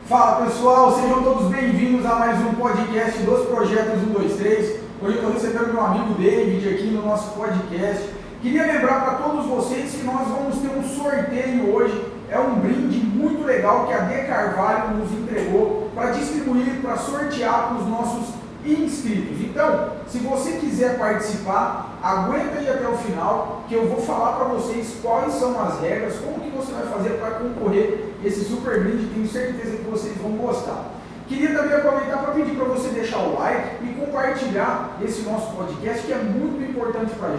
Fala pessoal, sejam todos bem-vindos a mais um podcast dos Projetos 123. Hoje eu estou recebendo meu amigo David aqui no nosso podcast. Queria lembrar para todos vocês que nós vamos ter um sorteio hoje. É um brinde muito legal que a De Carvalho nos entregou para distribuir, para sortear para os nossos inscritos. Então, se você quiser participar, aguenta aí até o final que eu vou falar para vocês quais são as regras, como que você vai fazer para concorrer esse super brinde. Tenho certeza que vocês vão gostar. Queria também aproveitar para pedir para você deixar o like e compartilhar esse nosso podcast, que é muito importante para a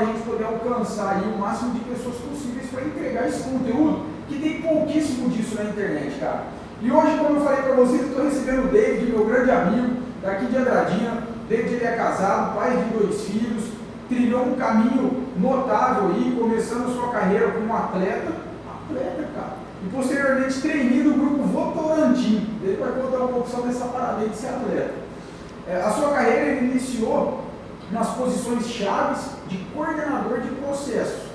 gente poder alcançar aí o máximo de pessoas possíveis para entregar esse conteúdo, que tem pouquíssimo disso na internet, cara. E hoje, como eu falei para vocês, eu estou recebendo o David, meu grande amigo, daqui de Andradina. David, ele é casado, pai de 2 filhos, trilhou um caminho notável aí, começando a sua carreira como atleta, cara, e posteriormente treinando o grupo Votorantim. Ele vai contar um pouco sobre essa parada aí de ser atleta. A sua carreira ele iniciou nas posições chaves de coordenador de processos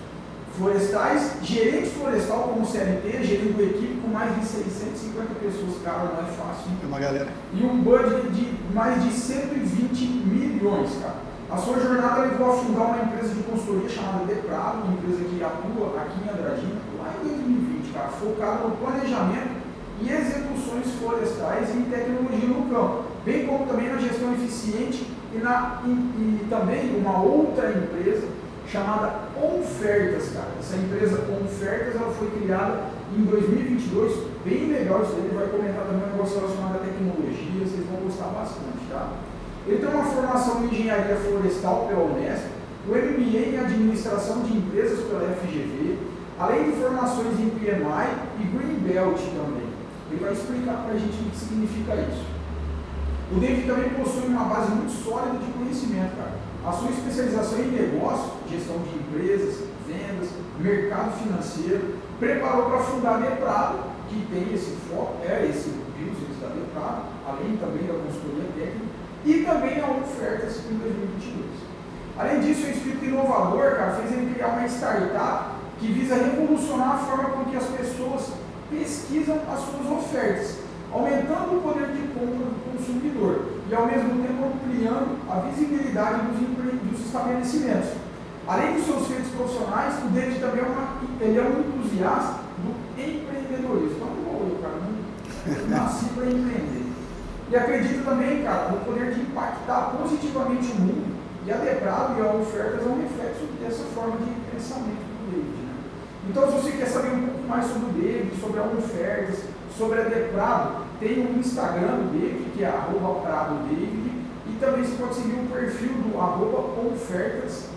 florestais, gerente florestal como CLT, gerindo equipe com mais de 650 pessoas, cara, não é fácil. É uma galera. E um budget de mais de 120 milhões, cara. A sua jornada levou a fundar uma empresa de consultoria chamada De Prado, uma empresa que atua aqui em Andradina, lá em 2020, cara, focada no planejamento e execuções florestais e em tecnologia no campo, bem como também na gestão eficiente e também uma outra empresa chamada Onfertas, cara. Essa empresa Onfertas, ela foi criada em 2022, bem legal isso daí, ele vai comentar também um negócio relacionado à tecnologia, vocês vão gostar bastante, tá? Ele tem uma formação em engenharia florestal pela Unesp, o MBA em administração de empresas pela FGV, além de formações em PMI e Green Belt também. Ele vai explicar para a gente o que significa isso. O David também possui uma base muito sólida de conhecimento, cara. A sua especialização em negócio, gestão de empresas, vendas, mercado financeiro, preparou para fundar a De Prado, que tem esse foco, esse business da De Prado, além também da consultoria técnica, e também a Onfertas em 2022. Além disso, o espírito inovador, cara, fez ele criar uma startup que visa revolucionar a forma com que as pessoas pesquisam as suas ofertas, aumentando o poder de compra do consumidor e, ao mesmo tempo, ampliando a visibilidade dos estabelecimentos. Além dos seus feitos profissionais, o David também é um entusiasta do empreendedorismo. Então, igual eu, cara, eu nasci para empreender. E acredito também, cara, no poder de impactar positivamente o mundo, e a De Prado e a Onfertas é um reflexo dessa forma de pensamento do David, né? Então, se você quer saber um pouco mais sobre o David, sobre a Onfertas, sobre a De Prado, tem um Instagram do David, que é @PradoDavid, e também você pode seguir o perfil do @Onfertas_app.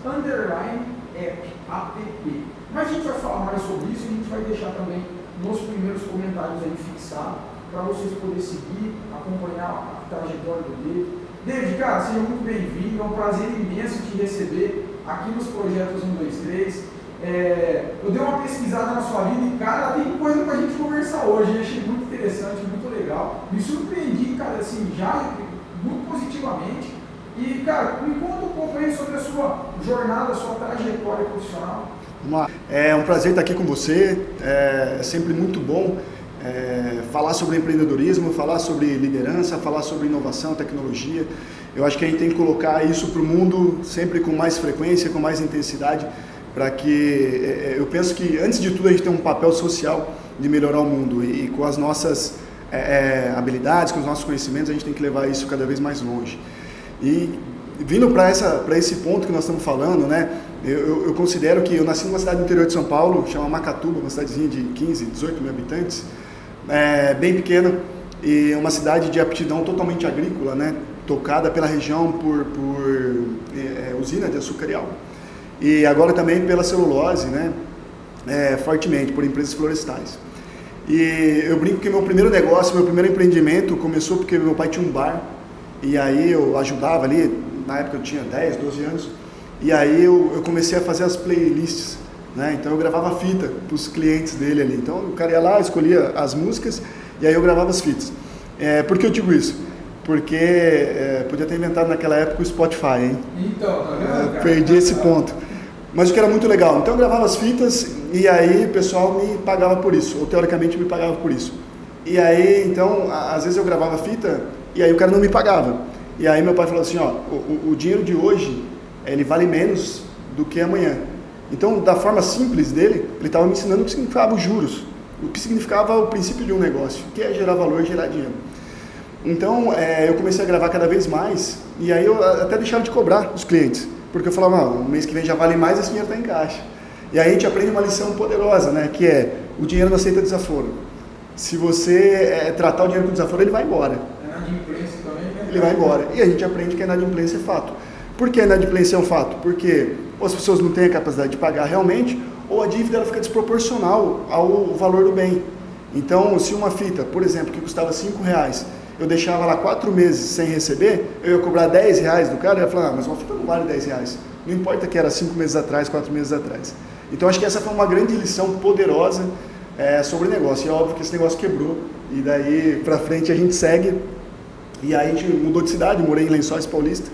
Mas a gente vai falar mais sobre isso e a gente vai deixar também nos primeiros comentários aí fixado, para vocês poderem seguir, acompanhar a trajetória do David. David, cara, seja muito bem-vindo, é um prazer imenso te receber aqui nos Projetos 123. Eu dei uma pesquisada na sua vida e, cara, tem coisa pra gente conversar hoje. Eu achei muito interessante, muito legal. Me surpreendi, cara, assim, já muito positivamente. E, cara, me conta um pouco aí sobre a sua jornada, a sua trajetória profissional. Vamos lá. É um prazer estar aqui com você. É sempre muito bom falar sobre empreendedorismo, falar sobre liderança, falar sobre inovação, tecnologia. Eu acho que a gente tem que colocar isso para o mundo sempre com mais frequência, com mais intensidade, para que eu penso que, antes de tudo, a gente tem um papel social de melhorar o mundo e com as nossas habilidades, com os nossos conhecimentos, a gente tem que levar isso cada vez mais longe. E vindo para esse ponto que nós estamos falando, né, eu considero que eu nasci numa cidade do interior de São Paulo, chama Macatuba, uma cidadezinha de 15, 18 mil habitantes, bem pequena, e uma cidade de aptidão totalmente agrícola, né, tocada pela região por usina de açúcar e álcool. E agora também pela celulose, né, fortemente, por empresas florestais. E eu brinco que meu primeiro negócio, meu primeiro empreendimento começou porque meu pai tinha um bar, e aí eu ajudava ali, na época eu tinha 10, 12 anos, e aí eu comecei a fazer as playlists, né, então eu gravava fita para os clientes dele ali, então o cara ia lá, escolhia as músicas, e aí eu gravava as fitas. Por que eu digo isso? Porque podia ter inventado naquela época o Spotify, hein? Então, tá vendo, perdi esse ponto. Mas o que era muito legal, então eu gravava as fitas e aí o pessoal me pagava por isso, ou teoricamente me pagava por isso. E aí, então, às vezes eu gravava fita e aí o cara não me pagava. E aí meu pai falou assim, ó, o dinheiro de hoje, ele vale menos do que amanhã. Então, da forma simples dele, ele estava me ensinando o que significava os juros, o que significava o princípio de um negócio, que é gerar valor e gerar dinheiro. Então, eu comecei a gravar cada vez mais, e aí eu até deixava de cobrar os clientes, porque eu falava, o mês que vem já vale mais, esse dinheiro está em caixa. E aí a gente aprende uma lição poderosa, né, que é, o dinheiro não aceita desaforo. Se você tratar o dinheiro com desaforo, ele vai embora. É inadimplência também, né? Ele vai embora. E a gente aprende que a inadimplência é fato. Por que a inadimplência é um fato? Porque ou as pessoas não têm a capacidade de pagar realmente, ou a dívida ela fica desproporcional ao valor do bem. Então, se uma fita, por exemplo, que custava R$5, eu deixava lá 4 meses sem receber, eu ia cobrar R$10 do cara, eu ia falar, mas uma fita não vale R$10. Não importa que era 5 meses atrás, 4 meses atrás. Então, acho que essa foi uma grande lição poderosa sobre negócio. E é óbvio que esse negócio quebrou, e daí pra frente a gente segue, e aí a gente mudou de cidade, morei em Lençóis Paulista,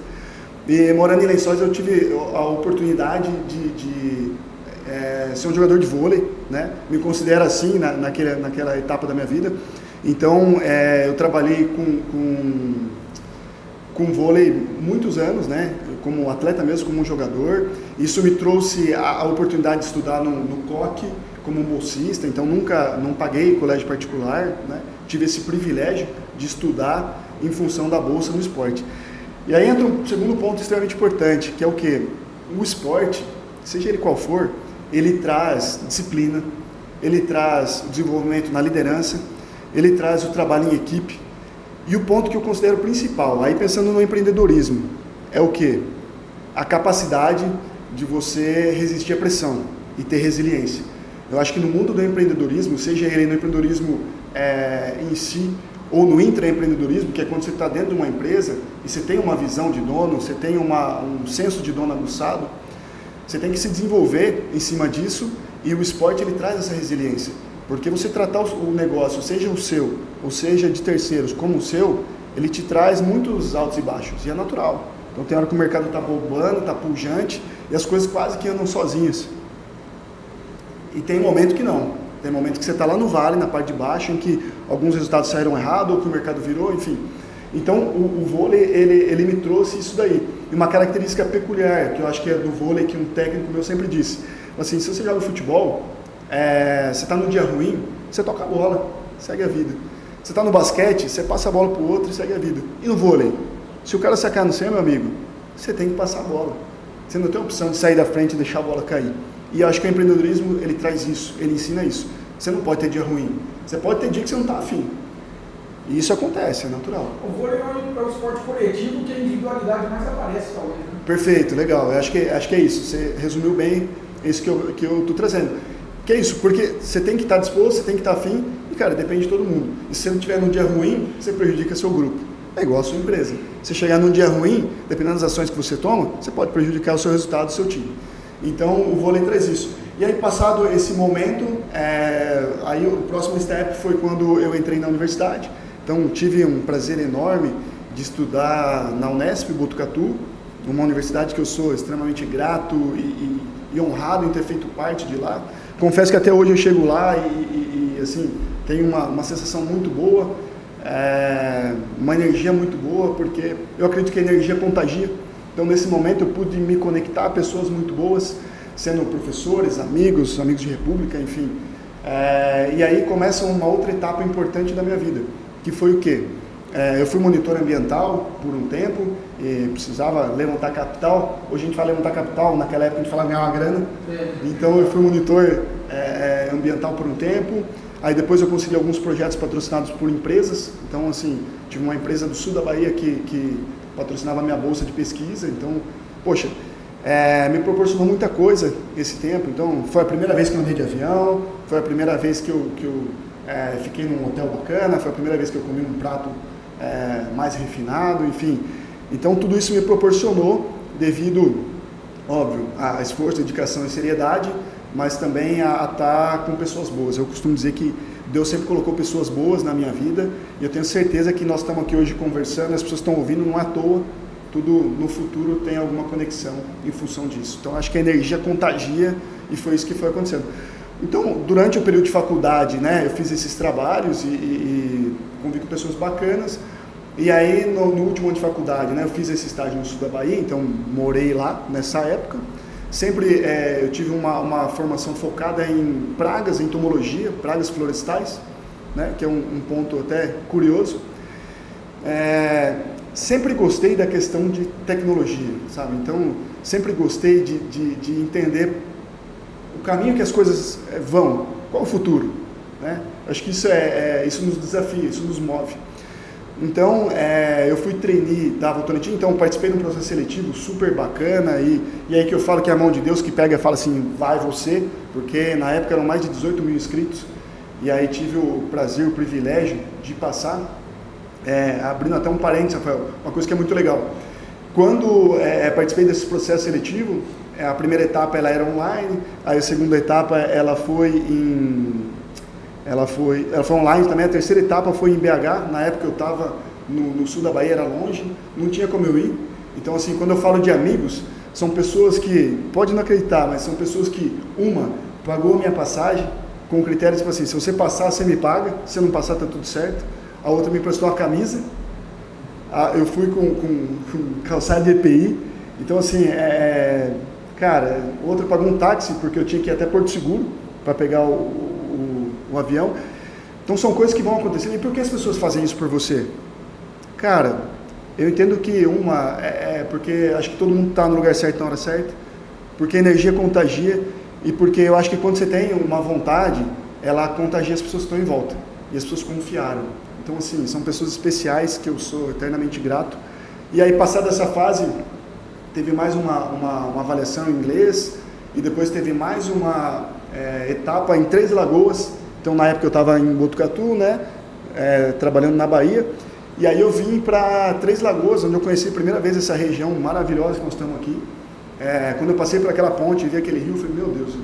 e morando em Lençóis eu tive a oportunidade de ser um jogador de vôlei, né? Me considero assim naquela etapa da minha vida. Então eu trabalhei com vôlei muitos anos, né? Como atleta mesmo, como um jogador. Isso me trouxe a oportunidade de estudar no COC como bolsista, então não paguei colégio particular, né? Tive esse privilégio de estudar em função da bolsa no esporte. E aí entra um segundo ponto extremamente importante, que é o quê? O esporte, seja ele qual for, ele traz disciplina, ele traz desenvolvimento na liderança, ele traz o trabalho em equipe. E o ponto que eu considero principal, aí pensando no empreendedorismo, é o quê? A capacidade de você resistir à pressão e ter resiliência. Eu acho que no mundo do empreendedorismo, seja ele no empreendedorismo em si, ou no intraempreendedorismo, que é quando você está dentro de uma empresa e você tem uma visão de dono, você tem um senso de dono aguçado, você tem que se desenvolver em cima disso, e o esporte ele traz essa resiliência, porque você tratar o negócio, seja o seu, ou seja de terceiros, como o seu, ele te traz muitos altos e baixos, e é natural. Então tem hora que o mercado está bombando, está pujante, e as coisas quase que andam sozinhas. E tem momento que não. Tem momento que você está lá no vale, na parte de baixo, em que alguns resultados saíram errado, ou que o mercado virou, enfim. Então, o vôlei, ele me trouxe isso daí. E uma característica peculiar, que eu acho que é do vôlei, que um técnico meu sempre disse. Assim, se você joga futebol, você está num dia ruim, você toca a bola, segue a vida. Você está no basquete, você passa a bola para o outro e segue a vida. E no vôlei? Se o cara sacar no seu, meu amigo, você tem que passar a bola. Você não tem a opção de sair da frente e deixar a bola cair. E eu acho que o empreendedorismo, ele traz isso, ele ensina isso. Você não pode ter dia ruim. Você pode ter dia que você não está afim. E isso acontece, é natural. O vôlei é o esporte coletivo que a individualidade mais aparece, talvez, né? Perfeito, legal. Eu acho que é isso. Você resumiu bem isso que eu estou trazendo. Que é isso, porque você tem que estar disposto, você tem que estar afim, e cara, depende de todo mundo. E se você não tiver num dia ruim, você prejudica seu grupo. É igual a sua empresa. Se chegar num dia ruim, dependendo das ações que você toma, você pode prejudicar o seu resultado, o seu time. Então, o vôlei traz isso. E aí, passado esse momento, aí o próximo step foi quando eu entrei na universidade. Então, tive um prazer enorme de estudar na Unesp Botucatu, uma universidade que eu sou extremamente grato e honrado em ter feito parte de lá. Confesso que até hoje eu chego lá e assim, tenho uma sensação muito boa, uma energia muito boa, porque eu acredito que a energia contagia. Então, nesse momento, eu pude me conectar a pessoas muito boas, sendo professores, amigos de república, enfim. E aí começa uma outra etapa importante da minha vida, que foi o quê? Eu fui monitor ambiental por um tempo, e precisava levantar capital. Hoje a gente fala levantar capital, naquela época a gente falava ganhar uma grana. Então, eu fui monitor ambiental por um tempo. Aí depois eu consegui alguns projetos patrocinados por empresas. Então, assim, tive uma empresa do sul da Bahia que patrocinava a minha bolsa de pesquisa. Então, poxa, me proporcionou muita coisa esse tempo. Então, foi a primeira vez que eu andei de avião, foi a primeira vez que eu fiquei num hotel bacana, foi a primeira vez que eu comi um prato mais refinado, enfim. Então, tudo isso me proporcionou devido, óbvio, a esforço, dedicação e seriedade, mas também a estar com pessoas boas. Eu costumo dizer que Deus sempre colocou pessoas boas na minha vida, e eu tenho certeza que nós estamos aqui hoje conversando, as pessoas estão ouvindo, não é à toa, tudo no futuro tem alguma conexão em função disso. Então, acho que a energia contagia, e foi isso que foi acontecendo. Então, durante o período de faculdade, né, eu fiz esses trabalhos e convivi com pessoas bacanas. E aí, no último ano de faculdade, né, eu fiz esse estágio no sul da Bahia, então morei lá nessa época. Sempre eu tive uma formação focada em pragas, entomologia, pragas florestais, né, que é um ponto até curioso. Sempre gostei da questão de tecnologia, sabe? Então, sempre gostei de entender o caminho que as coisas vão, qual o futuro, né? Acho que isso nos desafia, isso nos move. Então, eu fui trainee da Votorantim, então participei de um processo seletivo super bacana, e aí que eu falo que é a mão de Deus que pega e fala assim, vai você, porque na época eram mais de 18 mil inscritos, e aí tive o prazer, o privilégio de passar, abrindo até um parênteses, Rafael, uma coisa que é muito legal. Quando participei desse processo seletivo, a primeira etapa ela era online, aí a segunda etapa ela foi online também, a terceira etapa foi em BH, na época eu estava no sul da Bahia, era longe, não tinha como eu ir. Então, assim, quando eu falo de amigos, são pessoas que, pode não acreditar, mas são pessoas que, uma, pagou a minha passagem, com critérios tipo assim, se você passar, você me paga, se não passar, tá tudo certo. A outra me prestou a camisa, eu fui com calçado de EPI, então, assim, cara, outra pagou um táxi, porque eu tinha que ir até Porto Seguro, para pegar o avião. Então são coisas que vão acontecendo. E por que as pessoas fazem isso por você? Cara, eu entendo que porque acho que todo mundo está no lugar certo na hora certa, porque a energia contagia, e porque eu acho que quando você tem uma vontade, ela contagia as pessoas que estão em volta, e as pessoas confiaram. Então, assim, são pessoas especiais que eu sou eternamente grato. E aí, passada essa fase, teve mais uma avaliação em inglês, e depois teve mais uma etapa em Três Lagoas. Então, na época eu estava em Botucatu, né, trabalhando na Bahia, e aí eu vim para Três Lagoas, onde eu conheci a primeira vez essa região maravilhosa que nós estamos aqui. Quando eu passei por aquela ponte e vi aquele rio, eu falei, meu Deus, o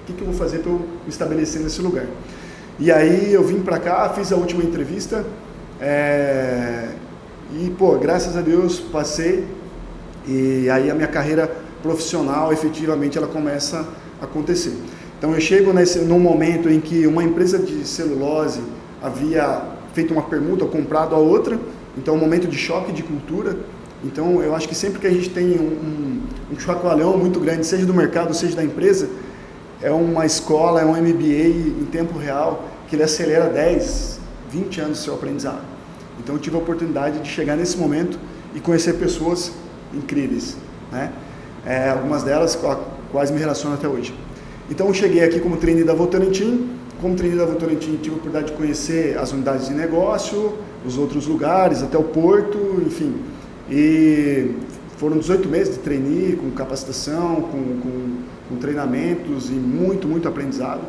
que eu vou fazer para eu me estabelecer nesse lugar? E aí eu vim para cá, fiz a última entrevista, e, graças a Deus, passei, e aí a minha carreira profissional, efetivamente, ela começa a acontecer. Então eu chego num momento em que uma empresa de celulose havia feito uma permuta, comprado a outra, então um momento de choque de cultura. Então eu acho que sempre que a gente tem um chacoalhão muito grande, seja do mercado, seja da empresa, é uma escola, é um MBA em tempo real, que ele acelera 10, 20 anos do seu aprendizado. Então eu tive a oportunidade de chegar nesse momento e conhecer pessoas incríveis, né? Algumas delas quase me relacionam até hoje. Então eu cheguei aqui como trainee da Votorantim. Como trainee da Votorantim, tive a oportunidade de conhecer as unidades de negócio, os outros lugares, até o porto, enfim. E foram 18 meses de trainee, com capacitação, com treinamentos e muito, muito aprendizado.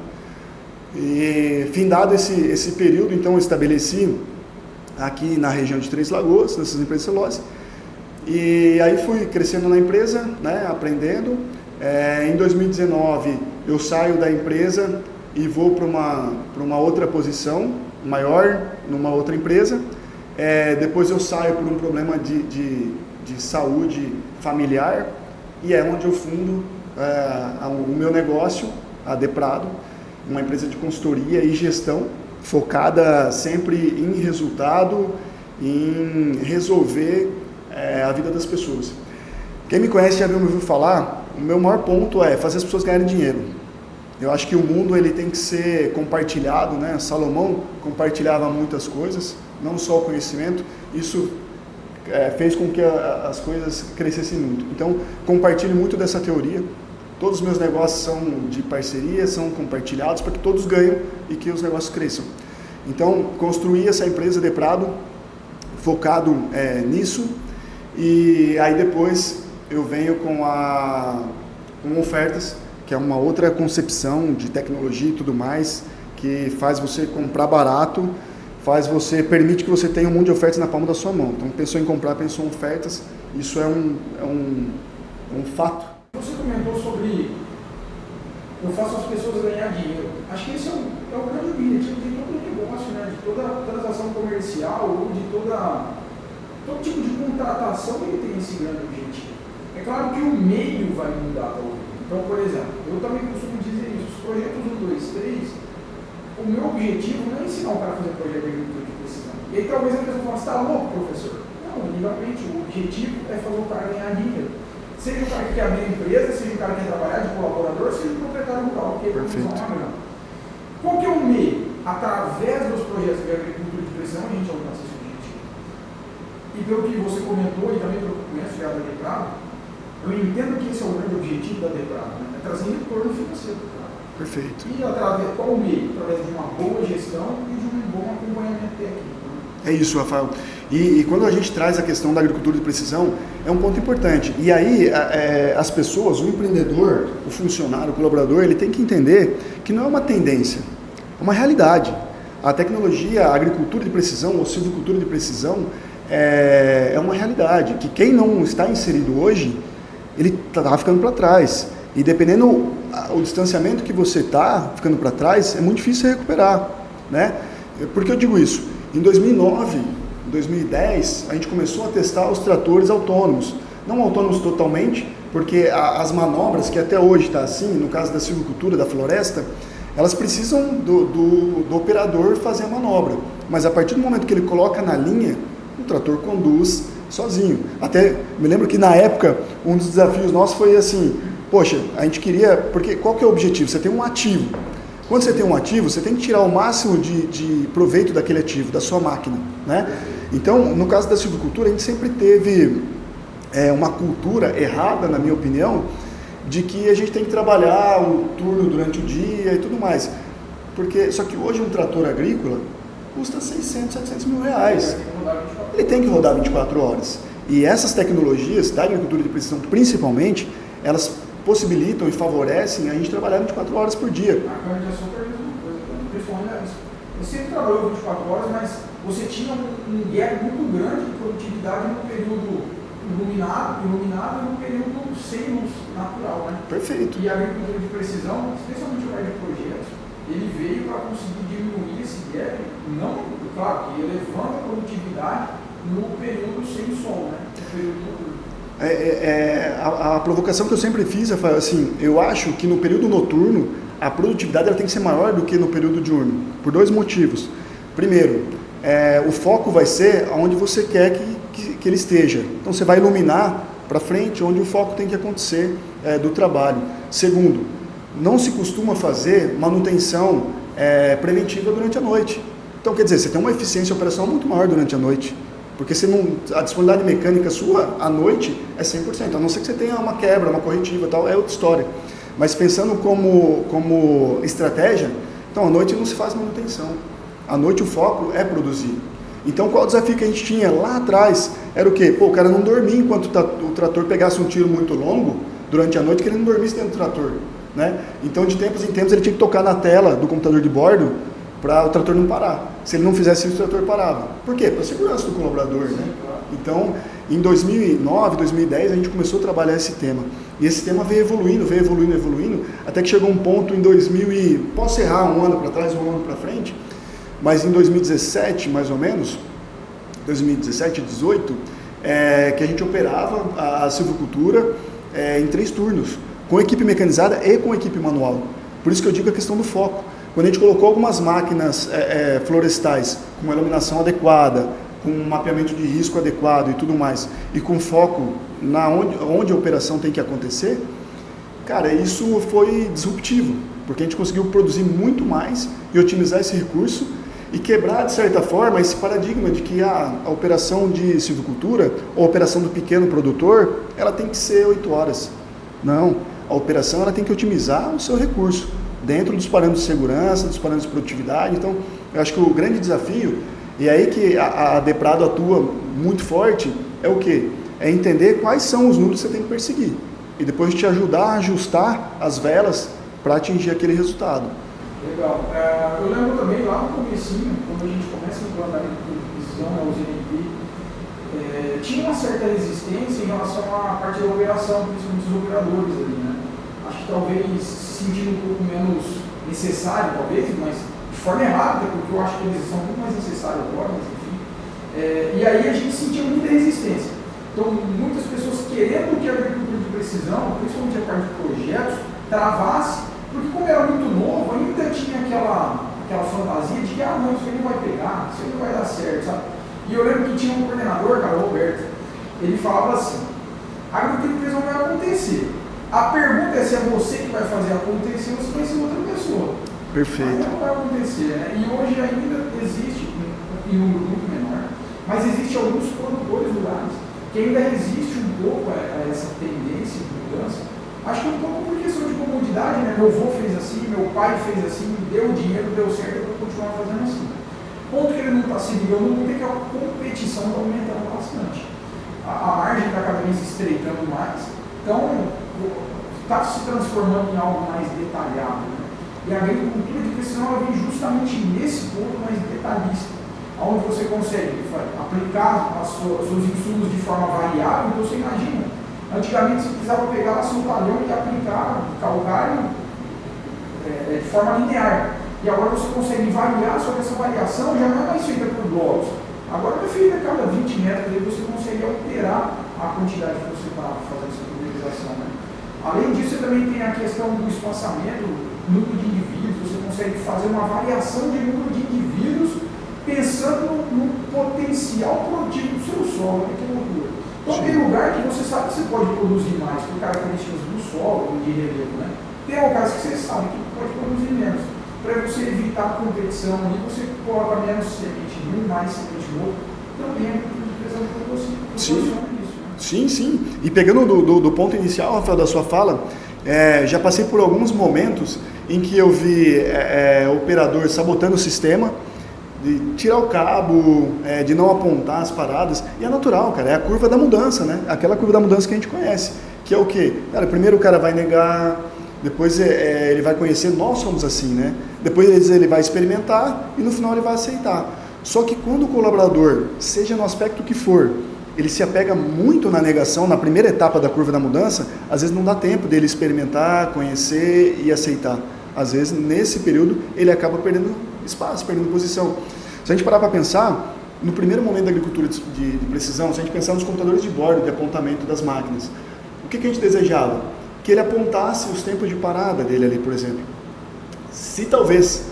E findado esse período, então eu estabeleci aqui na região de Três Lagoas, nessas empresas de celulose. E aí fui crescendo na empresa, né, aprendendo. Em 2019 eu saio da empresa e vou para uma outra posição maior, numa outra empresa. Depois eu saio por um problema de saúde familiar, e é onde eu fundo o meu negócio, a Deprado, uma empresa de consultoria e gestão, focada sempre em resultado, em resolver a vida das pessoas. Quem me conhece já me ouviu falar, o meu maior ponto é fazer as pessoas ganharem dinheiro. Eu acho que o mundo ele tem que ser compartilhado, né? Salomão compartilhava muitas coisas, não só o conhecimento. Isso fez com que as coisas crescessem muito. Então, compartilho muito dessa teoria. Todos os meus negócios são de parceria, são compartilhados para que todos ganhem e que os negócios cresçam. Então, construí essa empresa Deprado, focado nisso, e aí depois eu venho com ofertas, que é uma outra concepção de tecnologia e tudo mais, que faz você comprar barato, permite que você tenha um monte de ofertas na palma da sua mão. Então, pensou em comprar, pensou em ofertas, isso é um fato. Você comentou sobre eu faço as pessoas ganhar dinheiro. Acho que esse é o grande objetivo de todo negócio, né? De toda transação comercial ou de todo tipo de contratação, ele tem esse grande objetivo. É claro que o meio vai mudar talvez. Então, por exemplo, eu também costumo dizer isso. projetos 1, 2, 3, o meu objetivo não é ensinar o cara a fazer projeto de agricultura de precisão. E aí talvez a pessoa fale, você está louco, professor? Não, realmente o objetivo é fazer o cara ganhar dinheiro. Seja o cara que quer abrir empresa, seja o cara que quer trabalhar de colaborador, seja o proprietário rural, que é uma grana. Qual que é o meio? Através dos projetos de agricultura de precisão, a gente alcança esse objetivo. E pelo que você comentou, e também pelo que eu conheço já da Deprado, eu entendo que esse é o grande objetivo da Deprado, né? É trazer retorno financeiro. Perfeito. E através, qual o meio? Através de uma boa gestão e de um bom acompanhamento técnico. É isso, Rafael. E quando a gente traz a questão da agricultura de precisão, é um ponto importante. E aí, as pessoas, o empreendedor, o funcionário, o colaborador, ele tem que entender que não é uma tendência, é uma realidade. A tecnologia, a agricultura de precisão, ou silvicultura de precisão, é uma realidade, que quem não está inserido hoje, ele está ficando para trás. E dependendo o distanciamento que você está ficando para trás, é muito difícil recuperar, né? Por que eu digo isso? Em 2009, 2010, a gente começou a testar os tratores autônomos. Não autônomos totalmente, porque as manobras, que até hoje está assim, no caso da silvicultura, da floresta, elas precisam do operador fazer a manobra. Mas a partir do momento que ele coloca na linha, o trator conduz sozinho. Até me lembro que na época, um dos desafios nossos foi assim, poxa, a gente queria, porque qual que é o objetivo? Você tem um ativo. Quando você tem um ativo, você tem que tirar o máximo de proveito daquele ativo, da sua máquina, né? Então, no caso da silvicultura, a gente sempre teve uma cultura errada, na minha opinião, de que a gente tem que trabalhar o turno durante o dia e tudo mais. Só que hoje um trator agrícola custa 600, 700 mil reais. Ele tem que rodar 24 horas. E essas tecnologias da agricultura de precisão, principalmente, elas possibilitam e favorecem a gente trabalhar 24 horas por dia. A cana de açúcar é a mesma coisa, principalmente você sempre trabalhou 24 horas, mas você tinha um gap muito grande de produtividade no período iluminado e no período sem luz natural, né? Perfeito. E a agricultura de precisão, especialmente o área de projetos, ele veio para conseguir diminuir esse gap, não, claro, que elevando a produtividade no período sem sol, né? No período noturno. A provocação que eu sempre fiz é assim, eu acho que no período noturno a produtividade ela tem que ser maior do que no período diurno, por dois motivos. Primeiro, o foco vai ser onde você quer que ele esteja. Então você vai iluminar para frente onde o foco tem que acontecer do trabalho. Segundo, não se costuma fazer manutenção preventiva durante a noite. Então quer dizer, você tem uma eficiência operacional muito maior durante a noite. Porque a disponibilidade mecânica sua à noite é 100%, a não ser que você tenha uma quebra, uma corretiva e tal, é outra história. Mas pensando como estratégia, então à noite não se faz manutenção. À noite o foco é produzir. Então qual o desafio que a gente tinha lá atrás? Era o quê? O cara não dormia enquanto o trator pegasse um tiro muito longo durante a noite, que ele não dormisse dentro do trator, né? Então de tempos em tempos ele tinha que tocar na tela do computador de bordo para o trator não parar. Se ele não fizesse isso, o trator parava. Por quê? Para a segurança do colaborador, né? Então, em 2009, 2010, a gente começou a trabalhar esse tema. E esse tema veio evoluindo, até que chegou um ponto em 2000 posso errar um ano para trás, um ano para frente, mas em 2017, mais ou menos, 2017, 2018, que a gente operava a silvicultura em 3 turnos, com equipe mecanizada e com equipe manual. Por isso que eu digo a questão do foco. Quando a gente colocou algumas máquinas florestais com uma iluminação adequada, com um mapeamento de risco adequado e tudo mais, e com foco onde a operação tem que acontecer, cara, isso foi disruptivo, porque a gente conseguiu produzir muito mais e otimizar esse recurso e quebrar, de certa forma, esse paradigma de que a operação de silvicultura, ou a operação do pequeno produtor, ela tem que ser 8 horas. Não, a operação ela tem que otimizar o seu recurso, dentro dos parâmetros de segurança, dos parâmetros de produtividade. Então, eu acho que o grande desafio, e aí que a Deprado atua muito forte, é o quê? É entender quais são os números que você tem que perseguir, e depois te ajudar a ajustar as velas para atingir aquele resultado. Legal. Eu lembro também lá no comecinho, quando a gente começa no planejamento de precisão, os NP, tinha uma certa resistência em relação à parte da operação, principalmente dos operadores ali, né? Acho que talvez se sentindo um pouco menos necessário, talvez, mas de forma errada, porque eu acho que eles são muito mais necessários agora, mas enfim. E aí a gente sentia muita resistência. Então, muitas pessoas querendo que a agricultura de precisão, principalmente a parte de projetos, travasse Porque como era muito novo, ainda tinha aquela fantasia de que, não, isso aí não vai pegar, isso aí não vai dar certo, sabe? E eu lembro que tinha um coordenador, cara, o Roberto, ele falava assim, a agrotempo não vai acontecer. A pergunta é se é você que vai fazer acontecer ou se vai ser outra pessoa. Perfeito. Mas não vai acontecer, né? E hoje ainda existe, em um número muito menor, mas existe alguns produtores rurais que ainda resiste um pouco a essa tendência de mudança. Acho que um pouco por questão de comodidade, né? Meu avô fez assim, meu pai fez assim, deu dinheiro, deu certo, eu vou continuar fazendo assim. Ponto que ele não está se ligando muito é que a competição está aumentando bastante. A margem está cada vez se estreitando mais, então está se transformando em algo mais detalhado. Né? E a agricultura de precisão ela vem justamente nesse ponto mais detalhista, onde você consegue aplicar seus insumos de forma variável. Então você imagina, antigamente você precisava pegar seu talhão e aplicar calcário de forma linear. E agora você consegue variar, só que essa variação já não é mais feita por blocos. Agora é feita a cada 20 metros, e você consegue alterar a quantidade que você está fazendo essa pulverização. Né? Além disso, você também tem a questão do espaçamento, número de indivíduos, você consegue fazer uma variação de número de indivíduos pensando no potencial produtivo do seu solo, que é loucura. Então tem lugar que você sabe que você pode produzir mais por características do solo, de relevo. Né? Tem lugares que você sabe que pode produzir menos. Para você evitar a competição, e você coloca menos semente em um, mais semente no outro, também é muito interessante para você proporciona isso. Né? Sim, sim. E pegando do ponto inicial, Rafael, da sua fala, já passei por alguns momentos em que eu vi operador sabotando o sistema, de tirar o cabo, de não apontar as paradas, e é natural, cara, é a curva da mudança, né? Aquela curva da mudança que a gente conhece, que é o quê? Cara, primeiro o cara vai negar, depois ele vai conhecer, nós somos assim, né? Depois ele vai experimentar e no final ele vai aceitar. Só que quando o colaborador, seja no aspecto que for, ele se apega muito na negação, na primeira etapa da curva da mudança, às vezes não dá tempo dele experimentar, conhecer e aceitar. Às vezes, nesse período, ele acaba perdendo espaço, perdendo posição. Se a gente parar para pensar, no primeiro momento da agricultura de precisão, se a gente pensar nos computadores de bordo, de apontamento das máquinas, o que a gente desejava? Que ele apontasse os tempos de parada dele ali, por exemplo. Se talvez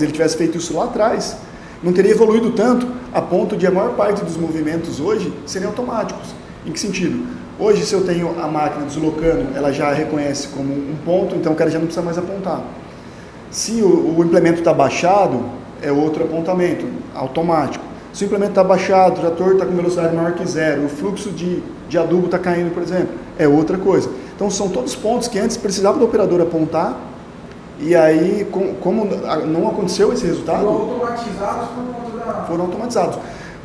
ele tivesse feito isso lá atrás, não teria evoluído tanto a ponto de a maior parte dos movimentos hoje serem automáticos. Em que sentido? Hoje, se eu tenho a máquina deslocando, ela já reconhece como um ponto, então o cara já não precisa mais apontar. Se o implemento está baixado, é outro apontamento, automático. Se o implemento está baixado, o trator está com velocidade maior que zero, o fluxo de adubo está caindo, por exemplo, é outra coisa. Então, são todos pontos que antes precisava do operador apontar, e aí, como não aconteceu esse resultado... Foram automatizados.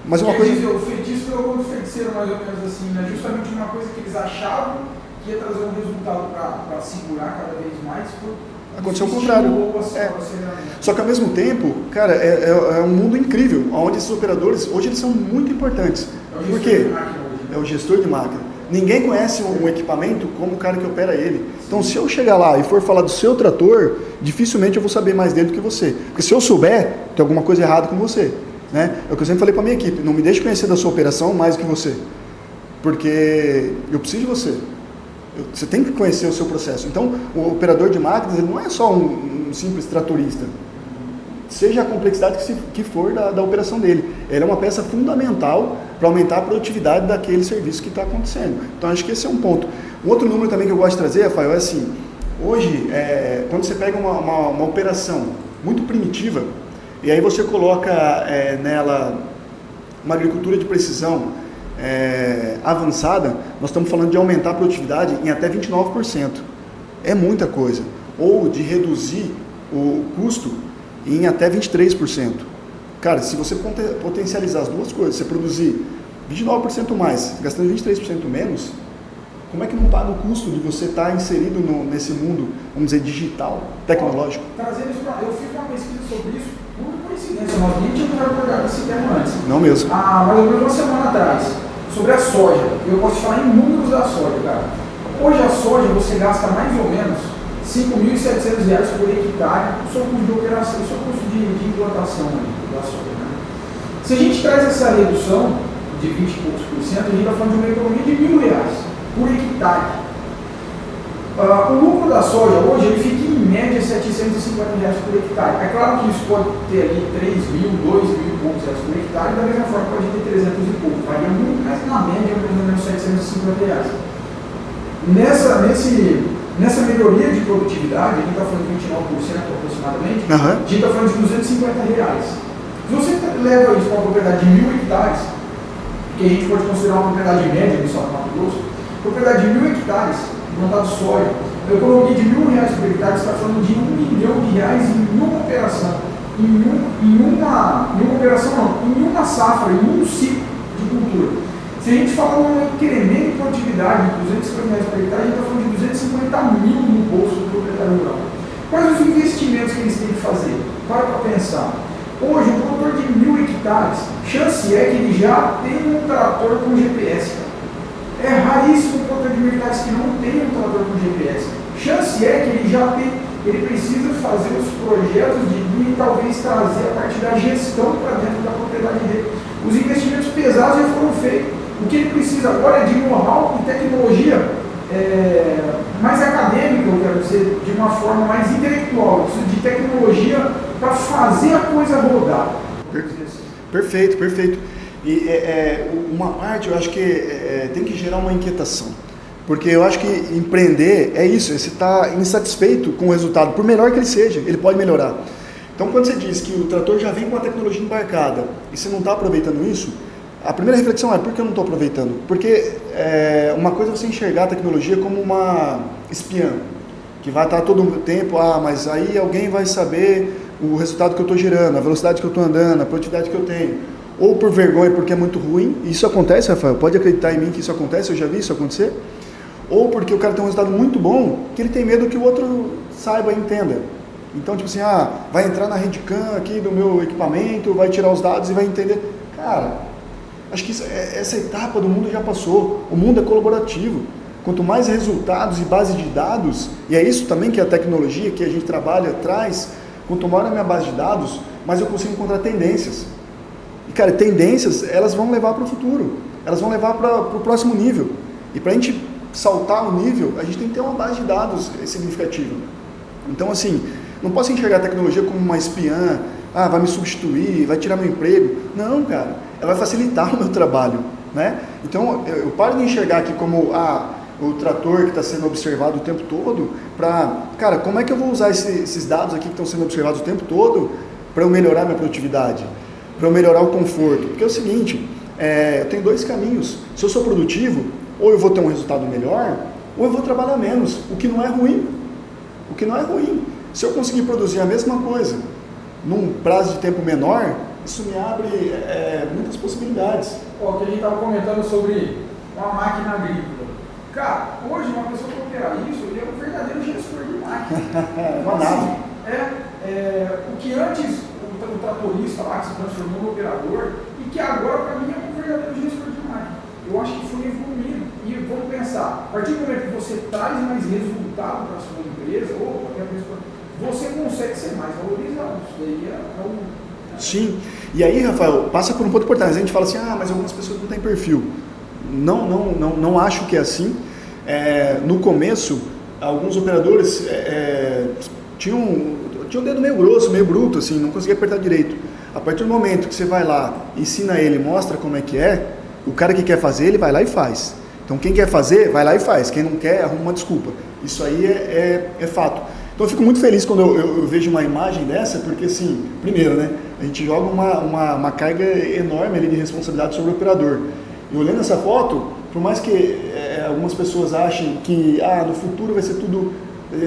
Mas uma coisa... O feitiço foi o feiticeiro, mais ou menos assim, né? Justamente uma coisa que eles achavam que ia trazer um resultado para segurar cada vez mais, aconteceu o contrário. Só que ao mesmo tempo, cara, é um mundo incrível, onde esses operadores, hoje eles são muito importantes. Por quê? É o gestor de máquina. Ninguém conhece um equipamento como o cara que opera ele. Então, se eu chegar lá e for falar do seu trator, dificilmente eu vou saber mais dele do que você. Porque se eu souber, tem alguma coisa errada com você. Né? É o que eu sempre falei para a minha equipe, não me deixe conhecer da sua operação mais do que você. Porque eu preciso de você. Você tem que conhecer o seu processo. Então, o operador de máquinas ele não é só um simples tratorista. Seja a complexidade que for da operação dele. Ele é uma peça fundamental para aumentar a produtividade daquele serviço que está acontecendo. Então, acho que esse é um ponto. Um outro número também que eu gosto de trazer, Rafael, é assim, hoje, quando você pega uma operação muito primitiva, e aí você coloca nela uma agricultura de precisão avançada, nós estamos falando de aumentar a produtividade em até 29%. É muita coisa. Ou de reduzir o custo em até 23%. Cara, se você potencializar as duas coisas, você produzir 29% mais, gastando 23% menos, como é que não paga o custo de você estar inserido nesse mundo, vamos dizer, digital, tecnológico? Trazendo isso eu fiz uma pesquisa sobre isso, por coincidência, nós nem tínhamos abordado esse tema antes. Não mesmo. Mais ou menos uma semana atrás, sobre a soja. Eu posso te falar em números da soja, cara. Hoje a soja você gasta mais ou menos R$ 5.700 por hectare, o seu custo de operação, o seu custo de implantação da soja. Né? Se a gente traz essa redução de 20 e poucos %, a gente está falando de uma economia de R$ 1.000 por hectare. O lucro da soja hoje ele fica em média, R$750 por hectare. É claro que isso pode ter ali 3 mil, 2 mil e poucos reais por hectare, da mesma forma pode ter 300 e pouco, varia muito, mas na média mais ou menos R$750. Nessa melhoria de produtividade, a gente está falando de 29% aproximadamente, a gente está falando de R$250. Se você leva isso para uma propriedade de 1.000 hectares, que a gente pode considerar uma propriedade média no estado do Mato Grosso, propriedade de 1.000 hectares, plantado soja, a economia de R$1.000 por hectare está falando de R$1 milhão em uma operação. Em uma safra, em um ciclo de cultura. Se a gente fala num incremento de produtividade de R$250 por hectare, a gente está falando de 250 mil no bolso do proprietário rural. Quais os investimentos que eles têm que fazer? Para pensar. Hoje, um produtor de 1.000 hectares, chance é que ele já tem um trator com GPS. É raríssimo um produtor de 1.000 hectares que não tem um trator com GPS. Chance é que ele precisa fazer os projetos de linha e talvez trazer a parte da gestão para dentro da propriedade dele. Os investimentos pesados já foram feitos. O que ele precisa agora é de know-how e tecnologia mais acadêmica, eu quero dizer, de uma forma mais intelectual. Ele precisa de tecnologia para fazer a coisa rodar. Perfeito, perfeito. E uma parte eu acho que tem que gerar uma inquietação. Porque eu acho que empreender é isso, você está insatisfeito com o resultado, por melhor que ele seja, ele pode melhorar. Então quando você diz que o trator já vem com a tecnologia embarcada e você não está aproveitando isso, a primeira reflexão é, por que eu não estou aproveitando? Porque uma coisa é você enxergar a tecnologia como uma espiã, que vai estar todo o tempo, mas aí alguém vai saber o resultado que eu estou gerando, a velocidade que eu estou andando, a produtividade que eu tenho. Ou por vergonha, porque é muito ruim, e isso acontece, Rafael, pode acreditar em mim que isso acontece, eu já vi isso acontecer. Ou porque o cara tem um resultado muito bom, que ele tem medo que o outro saiba e entenda. Então, tipo assim, vai entrar na Redcam aqui do meu equipamento, vai tirar os dados e vai entender. Cara, acho que essa etapa do mundo já passou. O mundo é colaborativo. Quanto mais resultados e base de dados, e é isso também que a tecnologia que a gente trabalha traz, quanto maior a minha base de dados, mais eu consigo encontrar tendências. E, cara, tendências, elas vão levar para o futuro. Elas vão levar para o próximo nível. E para a gente saltar o nível, a gente tem que ter uma base de dados significativa. Então, assim, não posso enxergar a tecnologia como uma espiã, vai me substituir, vai tirar meu emprego. Não, cara, ela vai facilitar o meu trabalho, né? Então, eu paro de enxergar aqui como o trator que está sendo observado o tempo todo cara, como é que eu vou usar esses dados aqui que estão sendo observados o tempo todo para eu melhorar minha produtividade, para eu melhorar o conforto? Porque é o seguinte, eu tenho dois caminhos. Se eu sou produtivo, ou eu vou ter um resultado melhor, ou eu vou trabalhar menos, o que não é ruim. O que não é ruim. Se eu conseguir produzir a mesma coisa num prazo de tempo menor, isso me abre muitas possibilidades. O que a gente estava comentando sobre uma máquina agrícola. Cara, hoje uma pessoa que operar isso, ele é um verdadeiro gestor de máquina. Uma nave. O que antes o tratorista lá que se transformou no operador, e que agora para mim é um verdadeiro gestor de máquina. Eu acho que foi evoluindo. E vamos pensar, a partir do momento que você traz mais resultado para a sua empresa, ou qualquer pessoa, você consegue ser mais valorizado. Isso daí Sim. E aí, Rafael, passa por um ponto importante. A gente fala assim, mas algumas pessoas não têm perfil. Não acho que é assim. No começo, alguns operadores tinham o dedo meio grosso, meio bruto, assim, não conseguia apertar direito. A partir do momento que você vai lá, ensina ele, mostra como é que o cara que quer fazer, ele vai lá e faz. Então, quem quer fazer, vai lá e faz. Quem não quer, arruma uma desculpa. Isso aí é fato. Então, eu fico muito feliz quando eu vejo uma imagem dessa, porque, assim, primeiro, né, a gente joga uma carga enorme ali de responsabilidade sobre o operador. E olhando essa foto, por mais que algumas pessoas achem que no futuro vai ser tudo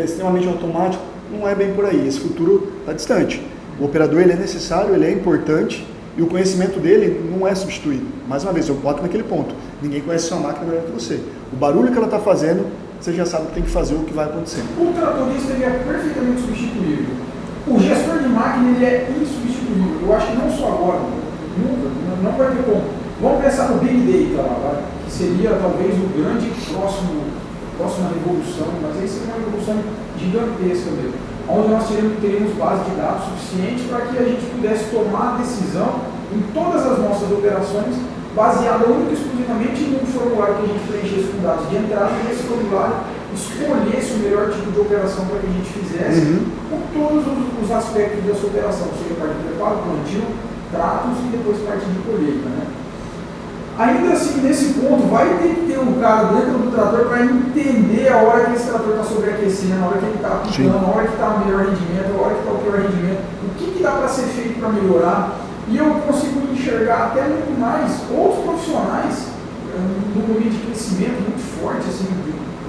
extremamente automático, não é bem por aí. Esse futuro está distante. O operador ele é necessário, ele é importante, e o conhecimento dele não é substituído. Mais uma vez, eu boto naquele ponto. Ninguém conhece sua máquina melhor que você. O barulho que ela está fazendo, você já sabe o que tem que fazer, o que vai acontecer. O tratorista ele é perfeitamente substituível. O gestor de máquina ele é insubstituível. Eu acho que não só agora, nunca, não vai ter como. Vamos pensar no Big Data lá, que seria talvez o grande próxima revolução, mas aí seria uma revolução gigantesca mesmo, onde nós teríamos base de dados suficiente para que a gente pudesse tomar a decisão em todas as nossas operações baseada única e exclusivamente num formulário que a gente preenchesse com dados de entrada, e esse formulário escolhesse o melhor tipo de operação para que a gente fizesse, com todos os aspectos dessa operação, seja parte de preparo, plantio, tratos e depois parte de colheita, né? Ainda assim, nesse ponto, vai ter que ter um cara dentro do trator para entender a hora que esse trator está sobreaquecendo, a hora que ele está aplicando, a hora que está o melhor rendimento, a hora que está o pior rendimento, o que dá para ser feito para melhorar. E eu consigo enxergar até muito mais outros profissionais no momento de crescimento muito forte assim,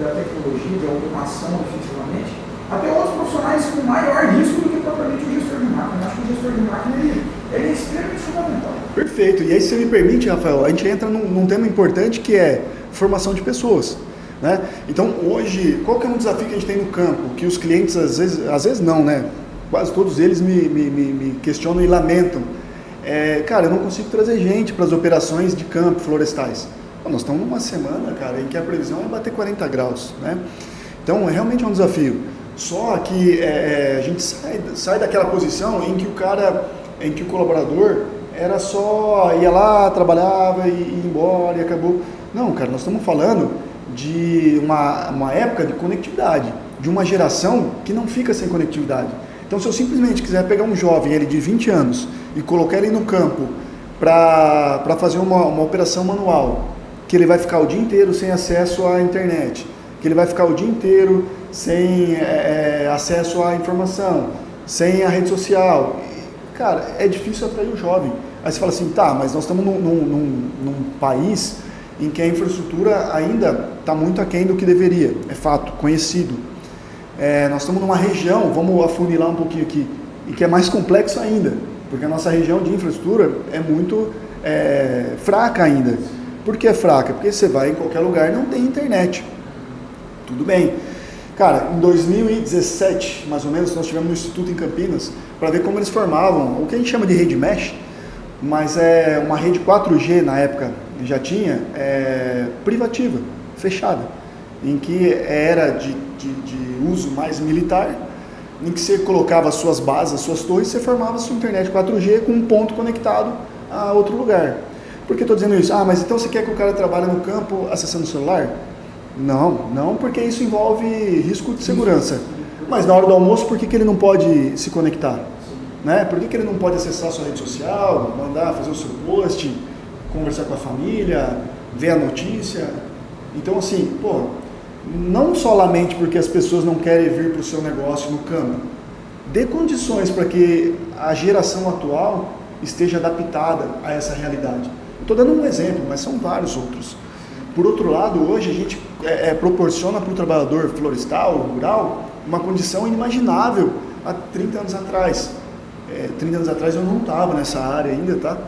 da tecnologia, de automação, efetivamente, até outros profissionais com maior risco do que propriamente o gestor de máquina. Eu acho que o gestor de máquina ele é extremamente fundamental. Perfeito. E aí, se você me permite, Rafael, a gente entra num tema importante que é formação de pessoas. Né? Então, hoje, qual que é um desafio que a gente tem no campo? Que os clientes, às vezes não, né? Quase todos eles me questionam e lamentam. Cara, eu não consigo trazer gente para as operações de campo florestais. Nós estamos numa semana, cara, em que a previsão é bater 40 graus, né? Então, realmente é um desafio. Só que a gente sai daquela posição em que o colaborador era só, ia lá, trabalhava e ia embora e acabou. Não, cara, nós estamos falando de uma época de conectividade, de uma geração que não fica sem conectividade. Então, se eu simplesmente quiser pegar um jovem, ele de 20 anos, e colocar ele no campo para fazer uma operação manual, que ele vai ficar o dia inteiro sem acesso à internet, que ele vai ficar o dia inteiro sem acesso à informação, sem a rede social. Cara, é difícil atrair o jovem. Aí você fala assim, tá, mas nós estamos num país em que a infraestrutura ainda está muito aquém do que deveria, é fato, conhecido. Nós estamos numa região, vamos afunilar um pouquinho aqui, e que é mais complexo ainda, porque a nossa região de infraestrutura é muito fraca ainda. Por que é fraca? Porque você vai em qualquer lugar e não tem internet. Tudo bem. Cara, em 2017, mais ou menos, nós tivemos um instituto em Campinas para ver como eles formavam o que a gente chama de rede mesh, mas é uma rede 4G na época, já tinha, privativa, fechada, em que era de uso mais militar, em que você colocava as suas bases, as suas torres, você formava a sua internet 4G com um ponto conectado a outro lugar. Por que eu estou dizendo isso? Mas então você quer que o cara trabalhe no campo acessando o celular? Não, porque isso envolve risco de segurança. Mas na hora do almoço, por que ele não pode se conectar? Né? Por que ele não pode acessar a sua rede social, mandar fazer o seu post, conversar com a família, ver a notícia? Então assim, não solamente porque as pessoas não querem vir para o seu negócio no campo, dê condições para que a geração atual esteja adaptada a essa realidade. Estou dando um exemplo, mas são vários outros. Por outro lado, hoje a gente proporciona para o trabalhador florestal, rural, uma condição inimaginável há 30 anos atrás. 30 anos atrás eu não estava nessa área ainda, tá?